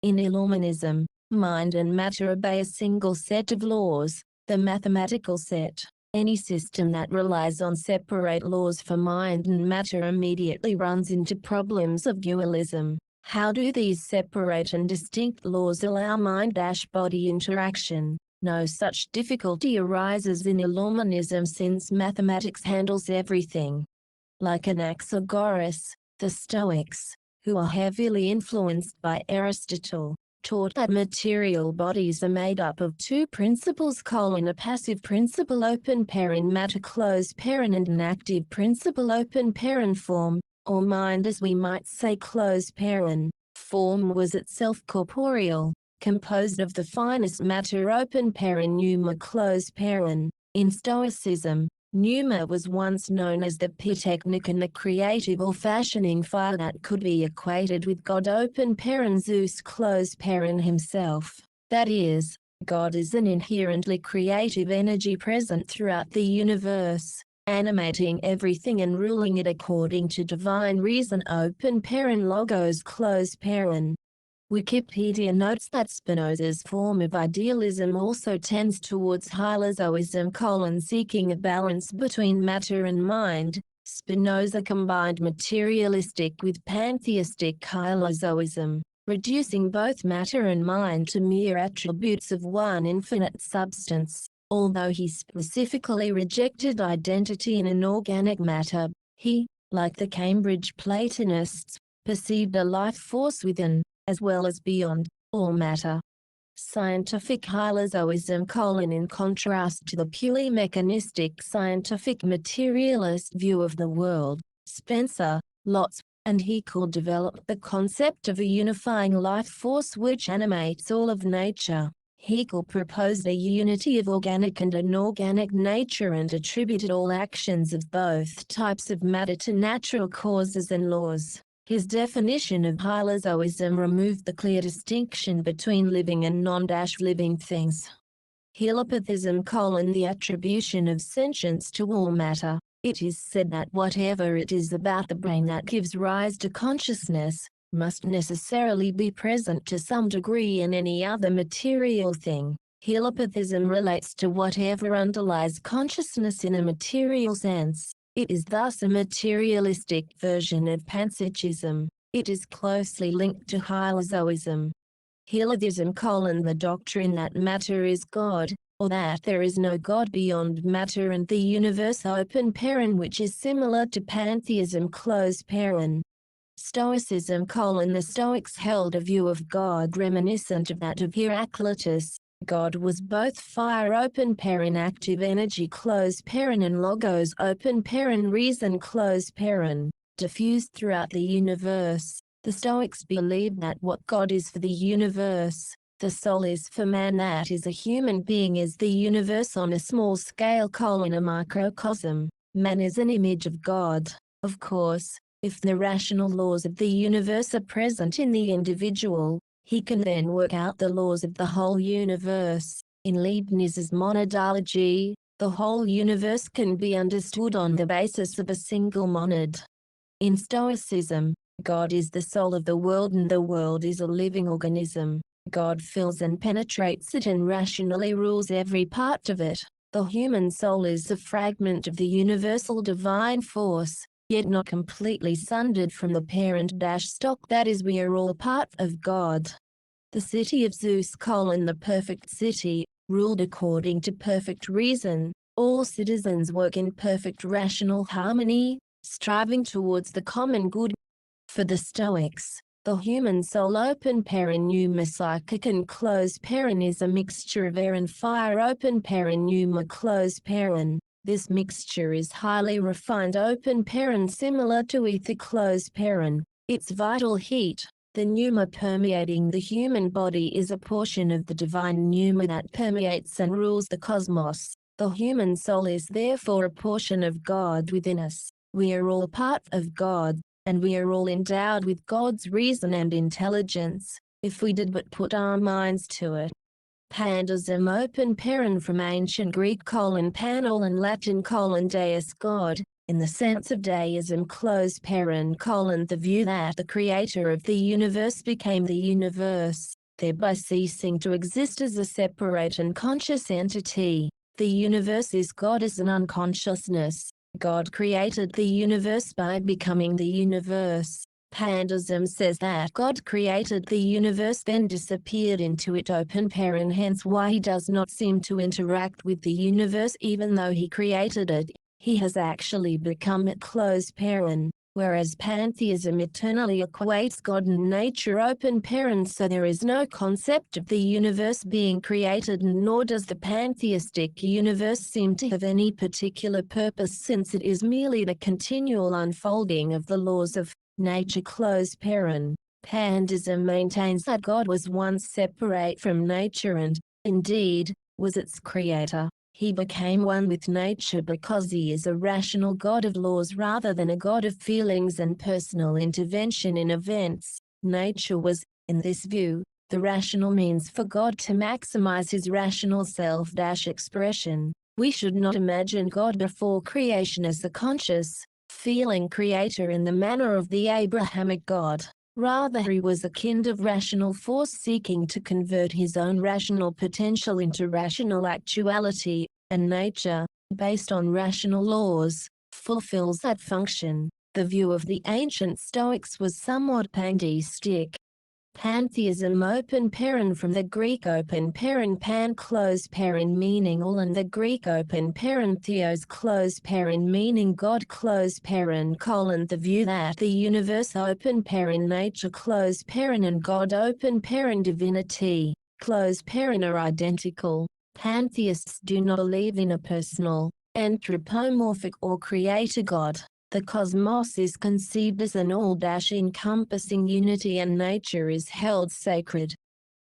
In Illuminism, mind and matter obey a single set of laws, the mathematical set. Any system that relies on separate laws for mind and matter immediately runs into problems of dualism. How do these separate and distinct laws allow mind-body interaction? No such difficulty arises in Illuminism, since mathematics handles everything. Like Anaxagoras, the Stoics, who are heavily influenced by Aristotle, taught that material bodies are made up of two principles: a passive principle open parent matter closed parent, and an active principle open parent form, or mind, as we might say closed parent. Form was itself corporeal, composed of the finest matter open parent pneuma closed parent. In Stoicism, pneuma was once known as the pyrotechnic, the creative or fashioning fire that could be equated with God open parent Zeus closed parent himself. That is, God is an inherently creative energy present throughout the universe, animating everything and ruling it according to divine reason open parent logos closed parent. Wikipedia notes that Spinoza's form of idealism also tends towards hylozoism: seeking a balance between matter and mind. Spinoza combined materialistic with pantheistic hylozoism, reducing both matter and mind to mere attributes of one infinite substance. Although he specifically rejected identity in inorganic matter, he, like the Cambridge Platonists, perceived a life force within, as well as beyond, all matter. Scientific hylozoism: in contrast to the purely mechanistic scientific materialist view of the world, Spencer, Lotz, and Haeckel developed the concept of a unifying life force which animates all of nature. Haeckel proposed a unity of organic and inorganic nature and attributed all actions of both types of matter to natural causes and laws. His definition of hylozoism removed the clear distinction between living and non-living things. Helopathism: the attribution of sentience to all matter. It is said that whatever it is about the brain that gives rise to consciousness, must necessarily be present to some degree in any other material thing. Helopathism relates to whatever underlies consciousness in a material sense. It is thus a materialistic version of panpsychism. It is closely linked to hylozoism. Helopathism: the doctrine that matter is God, or that there is no God beyond matter and the universe open parent, which is similar to pantheism closed parent. Stoicism: the Stoics held a view of God reminiscent of that of Heraclitus. God was both fire open parent active energy closed parent and logos open parent reason closed parent, diffused throughout the universe. The Stoics believed that what God is for the universe, the soul is for man, that is a human being is the universe on a small scale: a microcosm. Man is an image of God. Of course, if the rational laws of the universe are present in the individual, he can then work out the laws of the whole universe. In Leibniz's monadology, the whole universe can be understood on the basis of a single monad. In Stoicism, God is the soul of the world and the world is a living organism. God fills and penetrates it and rationally rules every part of it. The human soul is a fragment of the universal divine force, yet not completely sundered from the parent stock, that is, we are all part of God. The city of Zeus, the perfect city, ruled according to perfect reason. All citizens work in perfect rational harmony, striving towards the common good. For the Stoics, the human soul is a mixture of air and fire. This mixture is highly refined similar to ether. Its vital heat, the pneuma permeating the human body, is a portion of the divine pneuma that permeates and rules the cosmos. The human soul is therefore a portion of God within us. We are all part of God, and we are all endowed with God's reason and intelligence, if we did but put our minds to it. Pandeism from ancient Greek panel and Latin deus God, in the sense of deism the view that the creator of the universe became the universe, thereby ceasing to exist as a separate and conscious entity. The universe is God as an unconsciousness. God created the universe by becoming the universe. Pandeism says that God created the universe then disappeared into it hence why he does not seem to interact with the universe even though he created it. He has actually become it whereas pantheism eternally equates God and nature so there is no concept of the universe being created, nor does the pantheistic universe seem to have any particular purpose since it is merely the continual unfolding of the laws of nature. Pandeism maintains that God was once separate from nature and, indeed, was its creator. He became one with nature because he is a rational God of laws rather than a God of feelings and personal intervention in events. Nature was, in this view, the rational means for God to maximize his rational self-expression. We should not imagine God before creation as a conscious, feeling creator in the manner of the Abrahamic God. Rather, he was a kind of rational force seeking to convert his own rational potential into rational actuality, and nature, based on rational laws, fulfills that function. The view of the ancient Stoics was somewhat pantheistic. Pantheism from the Greek pan meaning all and the Greek theos meaning God the view that the universe nature and God divinity are identical. Pantheists do not believe in a personal, anthropomorphic or creator God. The cosmos is conceived as an all-encompassing unity and nature is held sacred.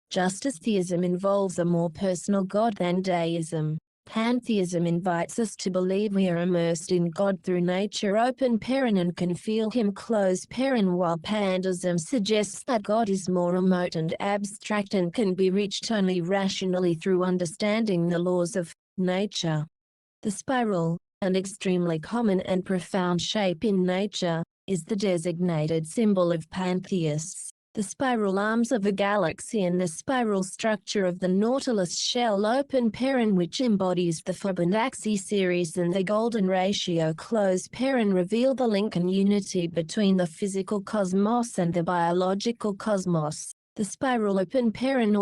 Just as theism involves a more personal God than deism, pantheism invites us to believe we are immersed in God through nature and can feel him while pandeism suggests that God is more remote and abstract and can be reached only rationally through understanding the laws of nature. The spiral, an extremely common and profound shape in nature, is the designated symbol of pantheists. The spiral arms of a galaxy and the spiral structure of the Nautilus shell which embodies the Fibonacci series and the golden ratio reveal the link and unity between the physical cosmos and the biological cosmos. The spiral or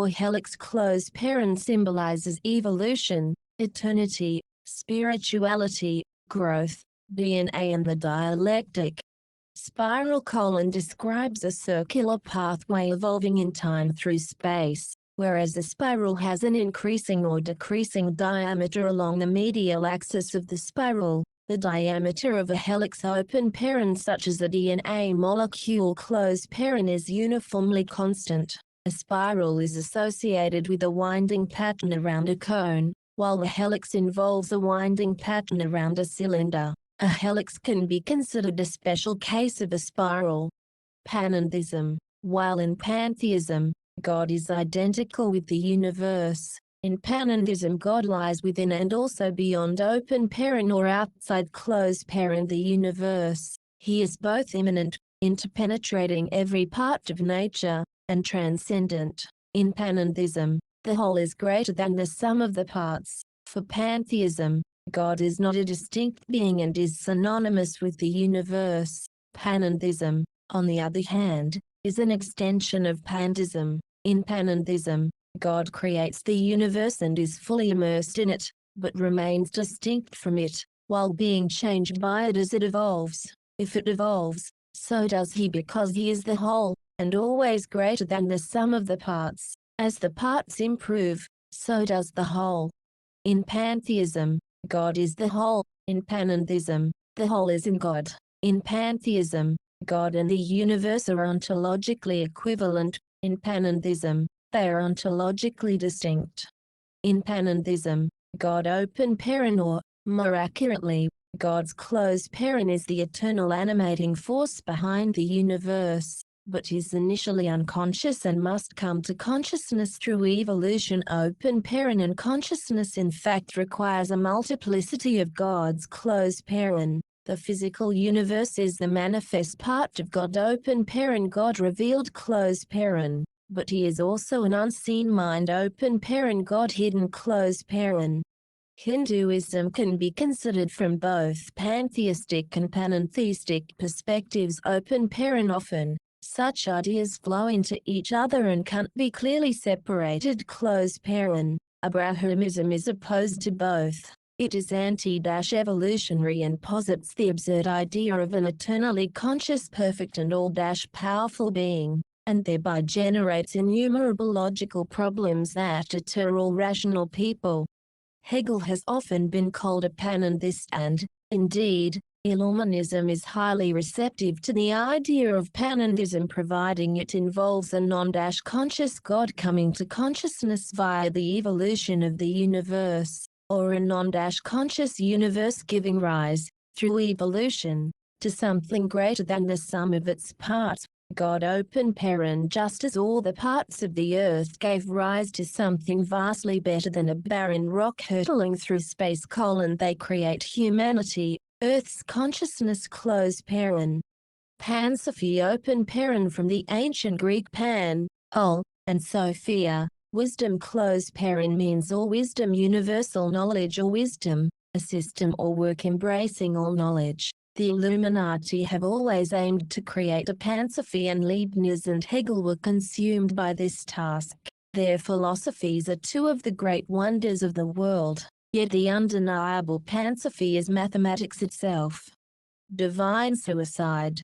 helix symbolizes evolution, eternity, spirituality, growth, DNA and the dialectic. Spiral describes a circular pathway evolving in time through space, whereas a spiral has an increasing or decreasing diameter along the medial axis of the spiral. The diameter of a helix such as a DNA molecule is uniformly constant. A spiral is associated with a winding pattern around a cone, while the helix involves a winding pattern around a cylinder. A helix can be considered a special case of a spiral. Panentheism. While in pantheism, God is identical with the universe, in panentheism God lies within and also beyond or outside the universe. He is both immanent, interpenetrating every part of nature, and transcendent, In panentheism, the whole is greater than the sum of the parts. For pantheism, God is not a distinct being and is synonymous with the universe. Panentheism, on the other hand, is an extension of pantheism. In panentheism, God creates the universe and is fully immersed in it, but remains distinct from it, while being changed by it as it evolves. If it evolves, so does he, because he is the whole, and always greater than the sum of the parts. As the parts improve, so does the whole. In pantheism, God is the whole. In panentheism, the whole is in God. In pantheism, God and the universe are ontologically equivalent. In panentheism, they are ontologically distinct. In panentheism, God open parent, or, more accurately, God's closed parent, is the eternal animating force behind the universe, but is initially unconscious and must come to consciousness through evolution. Open parent and consciousness in fact requires a multiplicity of God's closed parent. The physical universe is the manifest part of God open parent, God revealed closed parent, but he is also an unseen mind open parent, God hidden closed parent. Hinduism can be considered from both pantheistic and panentheistic perspectives open parent. Often, such ideas flow into each other and can't be clearly separated closed parent. Abrahamism is opposed to both. It is anti-evolutionary and posits the absurd idea of an eternally conscious perfect and all-powerful being, and thereby generates innumerable logical problems that deter all rational people. Hegel has often been called a panentheist and, indeed, Illuminism is highly receptive to the idea of panentheism, providing it involves a non-conscious God coming to consciousness via the evolution of the universe, or a non-conscious universe giving rise, through evolution, to something greater than the sum of its parts. God open parent, just as all the parts of the earth gave rise to something vastly better than a barren rock hurtling through space: they create humanity, Earth's consciousness closed parent. Pansophy open parent, from the ancient Greek pan, all, and Sophia, wisdom closed parent, means all wisdom, universal knowledge or wisdom, a system or work embracing all knowledge. The Illuminati have always aimed to create a pansophy, and Leibniz and Hegel were consumed by this task. Their philosophies are two of the great wonders of the world, yet the undeniable pansophy is mathematics itself. Divine Suicide.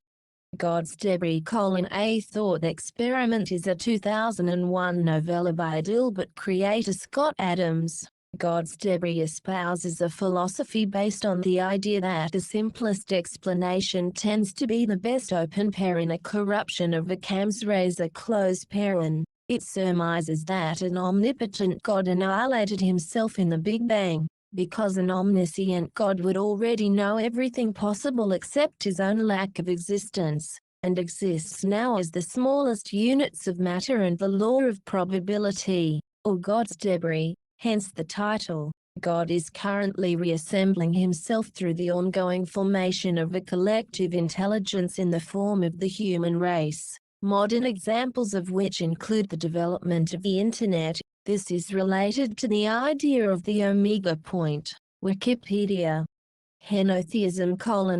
God's Debris: A Thought Experiment is a 2001 novella by Dilbert creator Scott Adams. God's Debris espouses a philosophy based on the idea that the simplest explanation tends to be the best open parent, a corruption of Occam's razor closed parent. It surmises that an omnipotent God annihilated himself in the Big Bang, because an omniscient God would already know everything possible except his own lack of existence, and exists now as the smallest units of matter and the law of probability, or God's Debris. Hence the title. God is currently reassembling himself through the ongoing formation of a collective intelligence in the form of the human race, modern examples of which include the development of the Internet. This is related to the idea of the omega point. Wikipedia. Henotheism: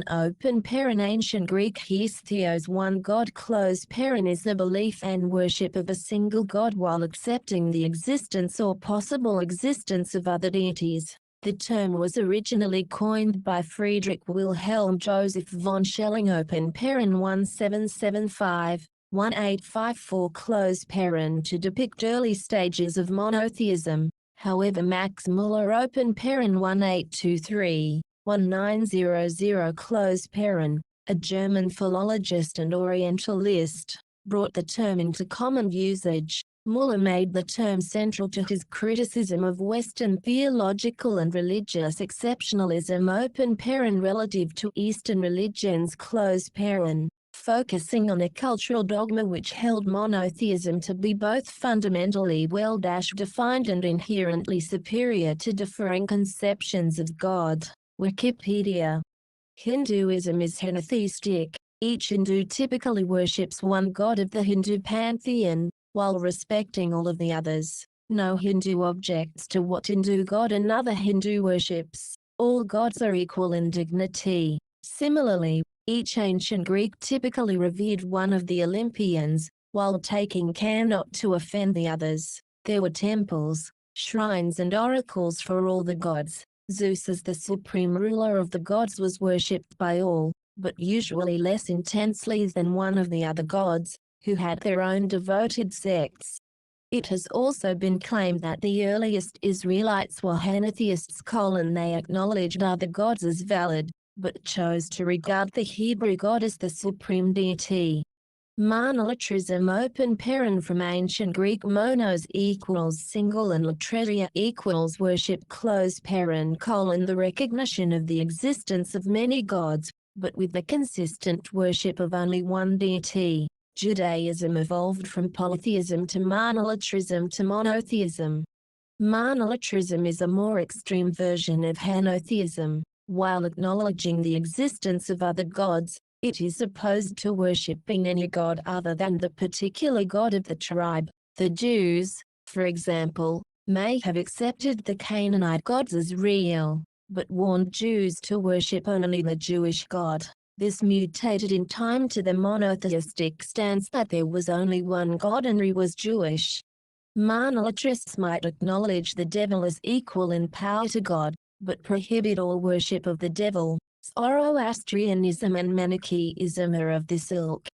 open parent, ancient Greek hes theos, one God closed parent, is the belief and worship of a single God while accepting the existence or possible existence of other deities. The term was originally coined by Friedrich Wilhelm Joseph von Schelling. Open parent 1775-1854 closed parent, to depict early stages of monotheism. However, Max Müller open parent 1823-1900 closed parent, a German philologist and Orientalist, brought the term into common usage. Müller made the term central to his criticism of Western theological and religious exceptionalism open parent relative to Eastern religions closed parent, focusing on a cultural dogma which held monotheism to be both fundamentally well-defined and inherently superior to differing conceptions of God. Wikipedia. Hinduism is henotheistic. Each Hindu typically worships one god of the Hindu pantheon, while respecting all of the others. No Hindu objects to what Hindu god another Hindu worships. All gods are equal in dignity. Similarly, each ancient Greek typically revered one of the Olympians, while taking care not to offend the others. There were temples, shrines and oracles for all the gods. Zeus as the supreme ruler of the gods was worshipped by all, but usually less intensely than one of the other gods, who had their own devoted sects. It has also been claimed that the earliest Israelites were henotheists. They acknowledged other gods as valid, but chose to regard the Hebrew god as the supreme deity. Monolatrism from ancient Greek monos equals single and latreia equals worship the recognition of the existence of many gods, but with the consistent worship of only one deity. Judaism evolved from polytheism to monolatrism to monotheism. Monolatrism is a more extreme version of henotheism. While acknowledging the existence of other gods, it is opposed to worshipping any god other than the particular god of the tribe. The Jews, for example, may have accepted the Canaanite gods as real, but warned Jews to worship only the Jewish God. This mutated in time to the monotheistic stance that there was only one God and he was Jewish. Monolatrists might acknowledge the devil as equal in power to God, but prohibit all worship of the devil. Zoroastrianism and Manichaeism are of this ilk.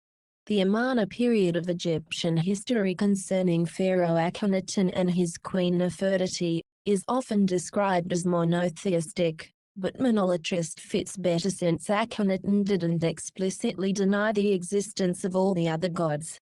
The Amarna period of Egyptian history concerning Pharaoh Akhenaten and his queen Nefertiti is often described as monotheistic, but monolatrist fits better since Akhenaten didn't explicitly deny the existence of all the other gods.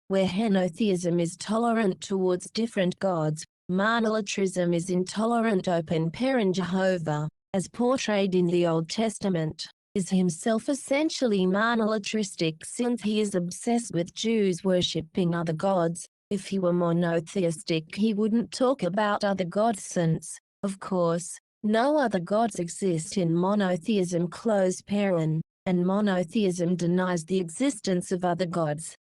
Where henotheism is tolerant towards different gods, monolatrism is intolerant. Jehovah, as portrayed in the Old Testament, is himself essentially monolatristic since he is obsessed with Jews worshipping other gods. If he were monotheistic he wouldn't talk about other gods since, of course, no other gods exist in monotheism. And monotheism denies the existence of other gods.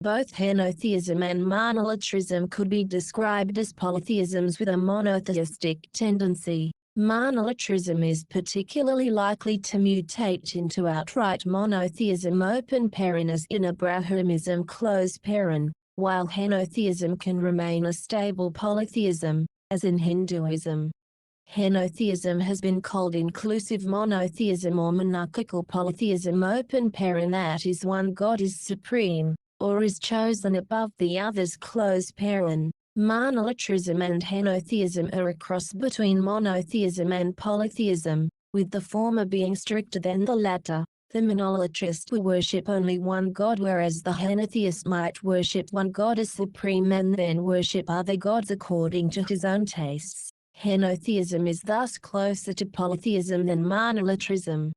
Both henotheism and monolatrism could be described as polytheisms with a monotheistic tendency. Monolatrism is particularly likely to mutate into outright monotheism as in Abrahamism, while henotheism can remain a stable polytheism, as in Hinduism. Henotheism has been called inclusive monotheism or monarchical polytheism. That is, one god is supreme, or is chosen above the others. Monolatrism and henotheism are a cross between monotheism and polytheism, with the former being stricter than the latter. The monolatrist will worship only one god, whereas the henotheist might worship one god as supreme and then worship other gods according to his own tastes. Henotheism is thus closer to polytheism than monolatrism.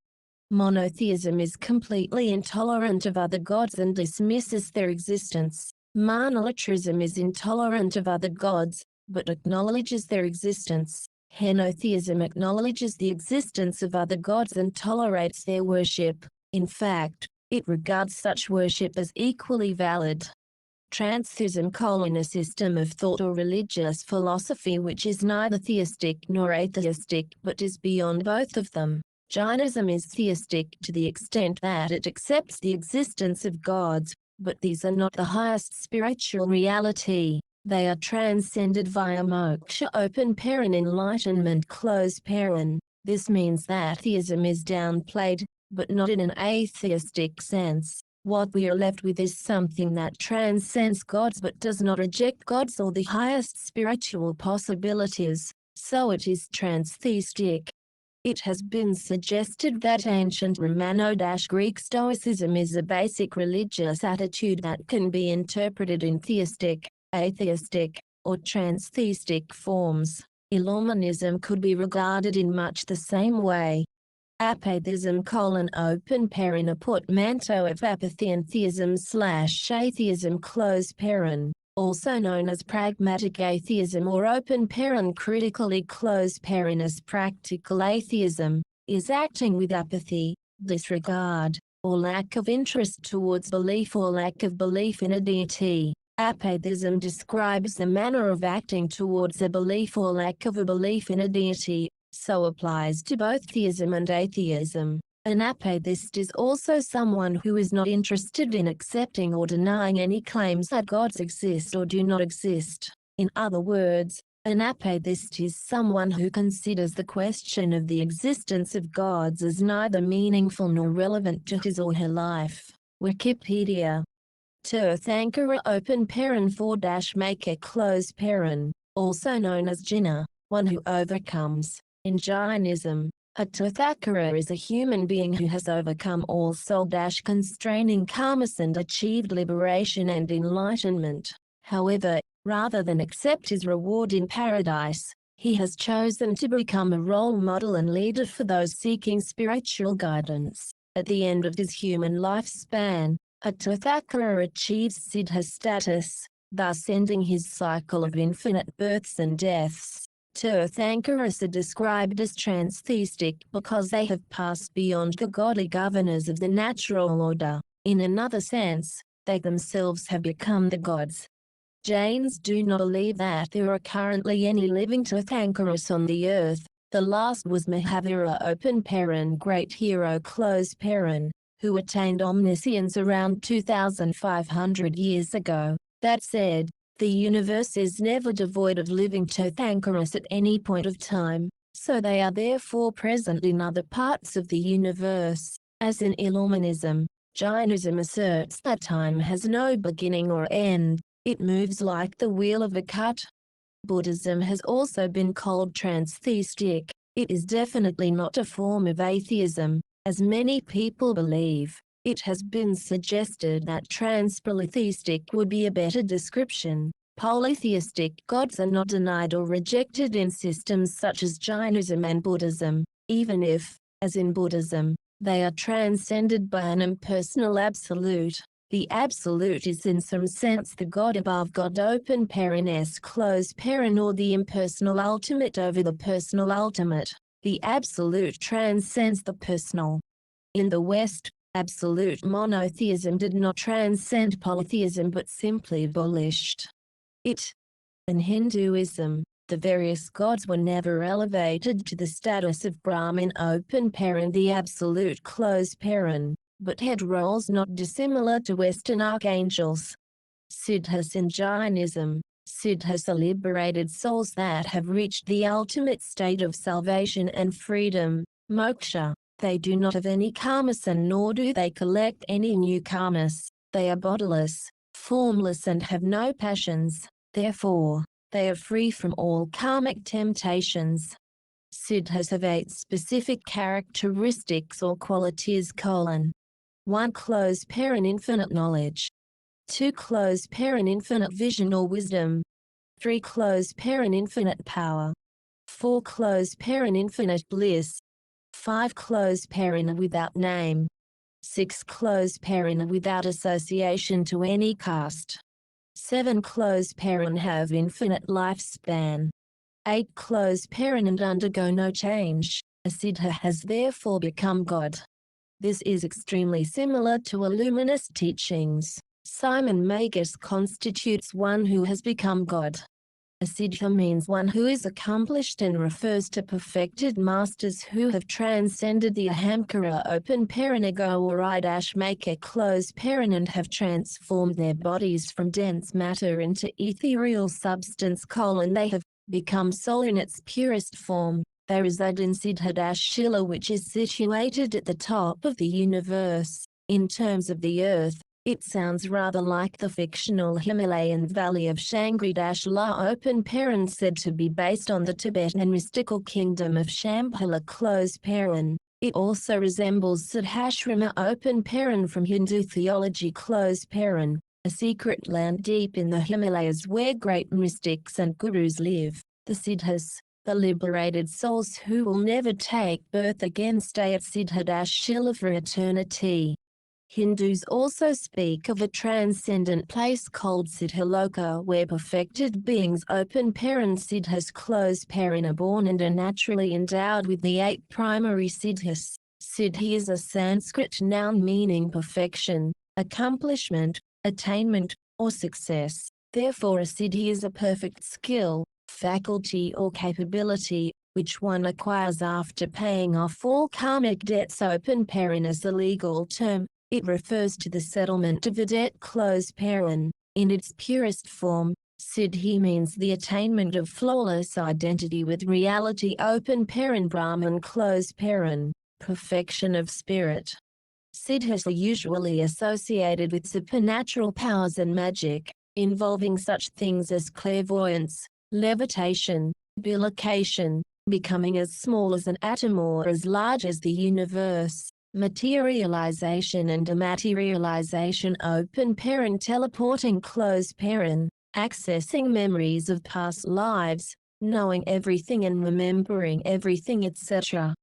Monotheism is completely intolerant of other gods and dismisses their existence. Monolatrism is intolerant of other gods, but acknowledges their existence. Henotheism acknowledges the existence of other gods and tolerates their worship. In fact, it regards such worship as equally valid. Transtheism, a system of thought or religious philosophy which is neither theistic nor atheistic but is beyond both of them. Jainism is theistic to the extent that it accepts the existence of gods, but these are not the highest spiritual reality. They are transcended via moksha enlightenment. This means that theism is downplayed, but not in an atheistic sense. What we are left with is something that transcends gods but does not reject gods or the highest spiritual possibilities, so it is transtheistic. It has been suggested that ancient Romano-Greek Stoicism is a basic religious attitude that can be interpreted in theistic, atheistic, or transtheistic forms. Illuminism could be regarded in much the same way. Apatheism a portmanteau of apathy and theism/atheism also known as pragmatic atheism or critically as practical atheism, is acting with apathy, disregard, or lack of interest towards belief or lack of belief in a deity. Apatheism describes the manner of acting towards a belief or lack of a belief in a deity, so applies to both theism and atheism. An apatheist is also someone who is not interested in accepting or denying any claims that gods exist or do not exist. In other words, an apatheist is someone who considers the question of the existence of gods as neither meaningful nor relevant to his or her life. Wikipedia. Tirthankara open paren /maker close paren, also known as Jinnah, one who overcomes. In Jainism, a Tirthankara is a human being who has overcome all soul-constraining karmas and achieved liberation and enlightenment. However, rather than accept his reward in paradise, he has chosen to become a role model and leader for those seeking spiritual guidance. At the end of his human lifespan, a Tirthankara achieves siddha status, thus ending his cycle of infinite births and deaths. Tirthankaras are described as transtheistic because they have passed beyond the godly governors of the natural order. In another sense, they themselves have become the gods. Jains do not believe that there are currently any living Tirthankaras on the earth. The last was Mahavira open paren great hero close paren, who attained omniscience around 2,500 years ago. That said, the universe is never devoid of living Tirthankaras at any point of time, so they are therefore present in other parts of the universe. As in Illuminism, Jainism asserts that time has no beginning or end, it moves like the wheel of a cart. Buddhism has also been called transtheistic. It is definitely not a form of atheism, as many people believe. It has been suggested that trans-polytheistic would be a better description. Polytheistic gods are not denied or rejected in systems such as Jainism and Buddhism, even if, as in Buddhism, they are transcended by an impersonal absolute. The absolute is in some sense the God above God open paren s close paren or the impersonal ultimate over the personal ultimate. The absolute transcends the personal. In the West, absolute monotheism did not transcend polytheism but simply abolished it. In Hinduism, the various gods were never elevated to the status of Brahman open paren the absolute close paren, but had roles not dissimilar to Western archangels. Siddhas in Jainism, siddhas are liberated souls that have reached the ultimate state of salvation and freedom, moksha. They do not have any karmas and nor do they collect any new karmas. They are bodiless, formless and have no passions, therefore, they are free from all karmic temptations. Siddhas have 8 specific characteristics or qualities: 1. Close paren infinite knowledge. 2. Close paren infinite vision or wisdom. 3. Close paren infinite power. 4. Close paren infinite bliss. 5. Close paren without name. 6. Close paren without association to any caste. 7. Close paren have infinite lifespan. 8. Close paren and undergo no change. A siddha has therefore become God. This is extremely similar to Illuminist teachings. Simon Magus constitutes one who has become God. A siddha means one who is accomplished and refers to perfected masters who have transcended the ahamkara open paren ego or I-maker close paren and have transformed their bodies from dense matter into ethereal substance. They have become soul in its purest form. They reside in Siddha-Shila, which is situated at the top of the universe. In terms of the earth, it sounds rather like the fictional Himalayan valley of Shangri-La open paren said to be based on the Tibetan mystical kingdom of Shambhala close paren. It also resembles Siddhashrama open paren from Hindu theology close paren, a secret land deep in the Himalayas where great mystics and gurus live. The Siddhas, the liberated souls who will never take birth again, stay at Siddha-Shila for eternity. Hindus also speak of a transcendent place called Siddhaloka where perfected beings open paren siddhas close paren are born and are naturally endowed with the 8 primary siddhas. Siddhi is a Sanskrit noun meaning perfection, accomplishment, attainment, or success. Therefore a siddhi is a perfect skill, faculty or capability, which one acquires after paying off all karmic debts. Open paren is a legal term. It refers to the settlement of a debt. Close paren. In its purest form, siddhi means the attainment of flawless identity with reality. Open paren Brahman. Close paren, perfection of spirit. Siddhis are usually associated with supernatural powers and magic, involving such things as clairvoyance, levitation, bilocation, becoming as small as an atom or as large as the universe, materialization and dematerialization. Open paren teleporting. Close paren, accessing memories of past lives, knowing everything and remembering everything, etc.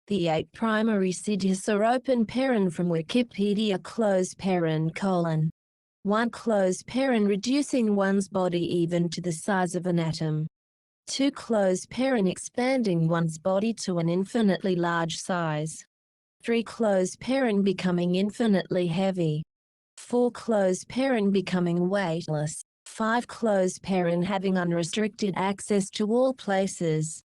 The 8 primary siddhis are. Open paren from Wikipedia. Close paren : 1. Close paren, reducing one's body even to the size of an atom. 2. Close paren, expanding one's body to an infinitely large size. 3. Close paren, becoming infinitely heavy. 4. Close paren, becoming weightless. 5. Close paren, having unrestricted access to all places.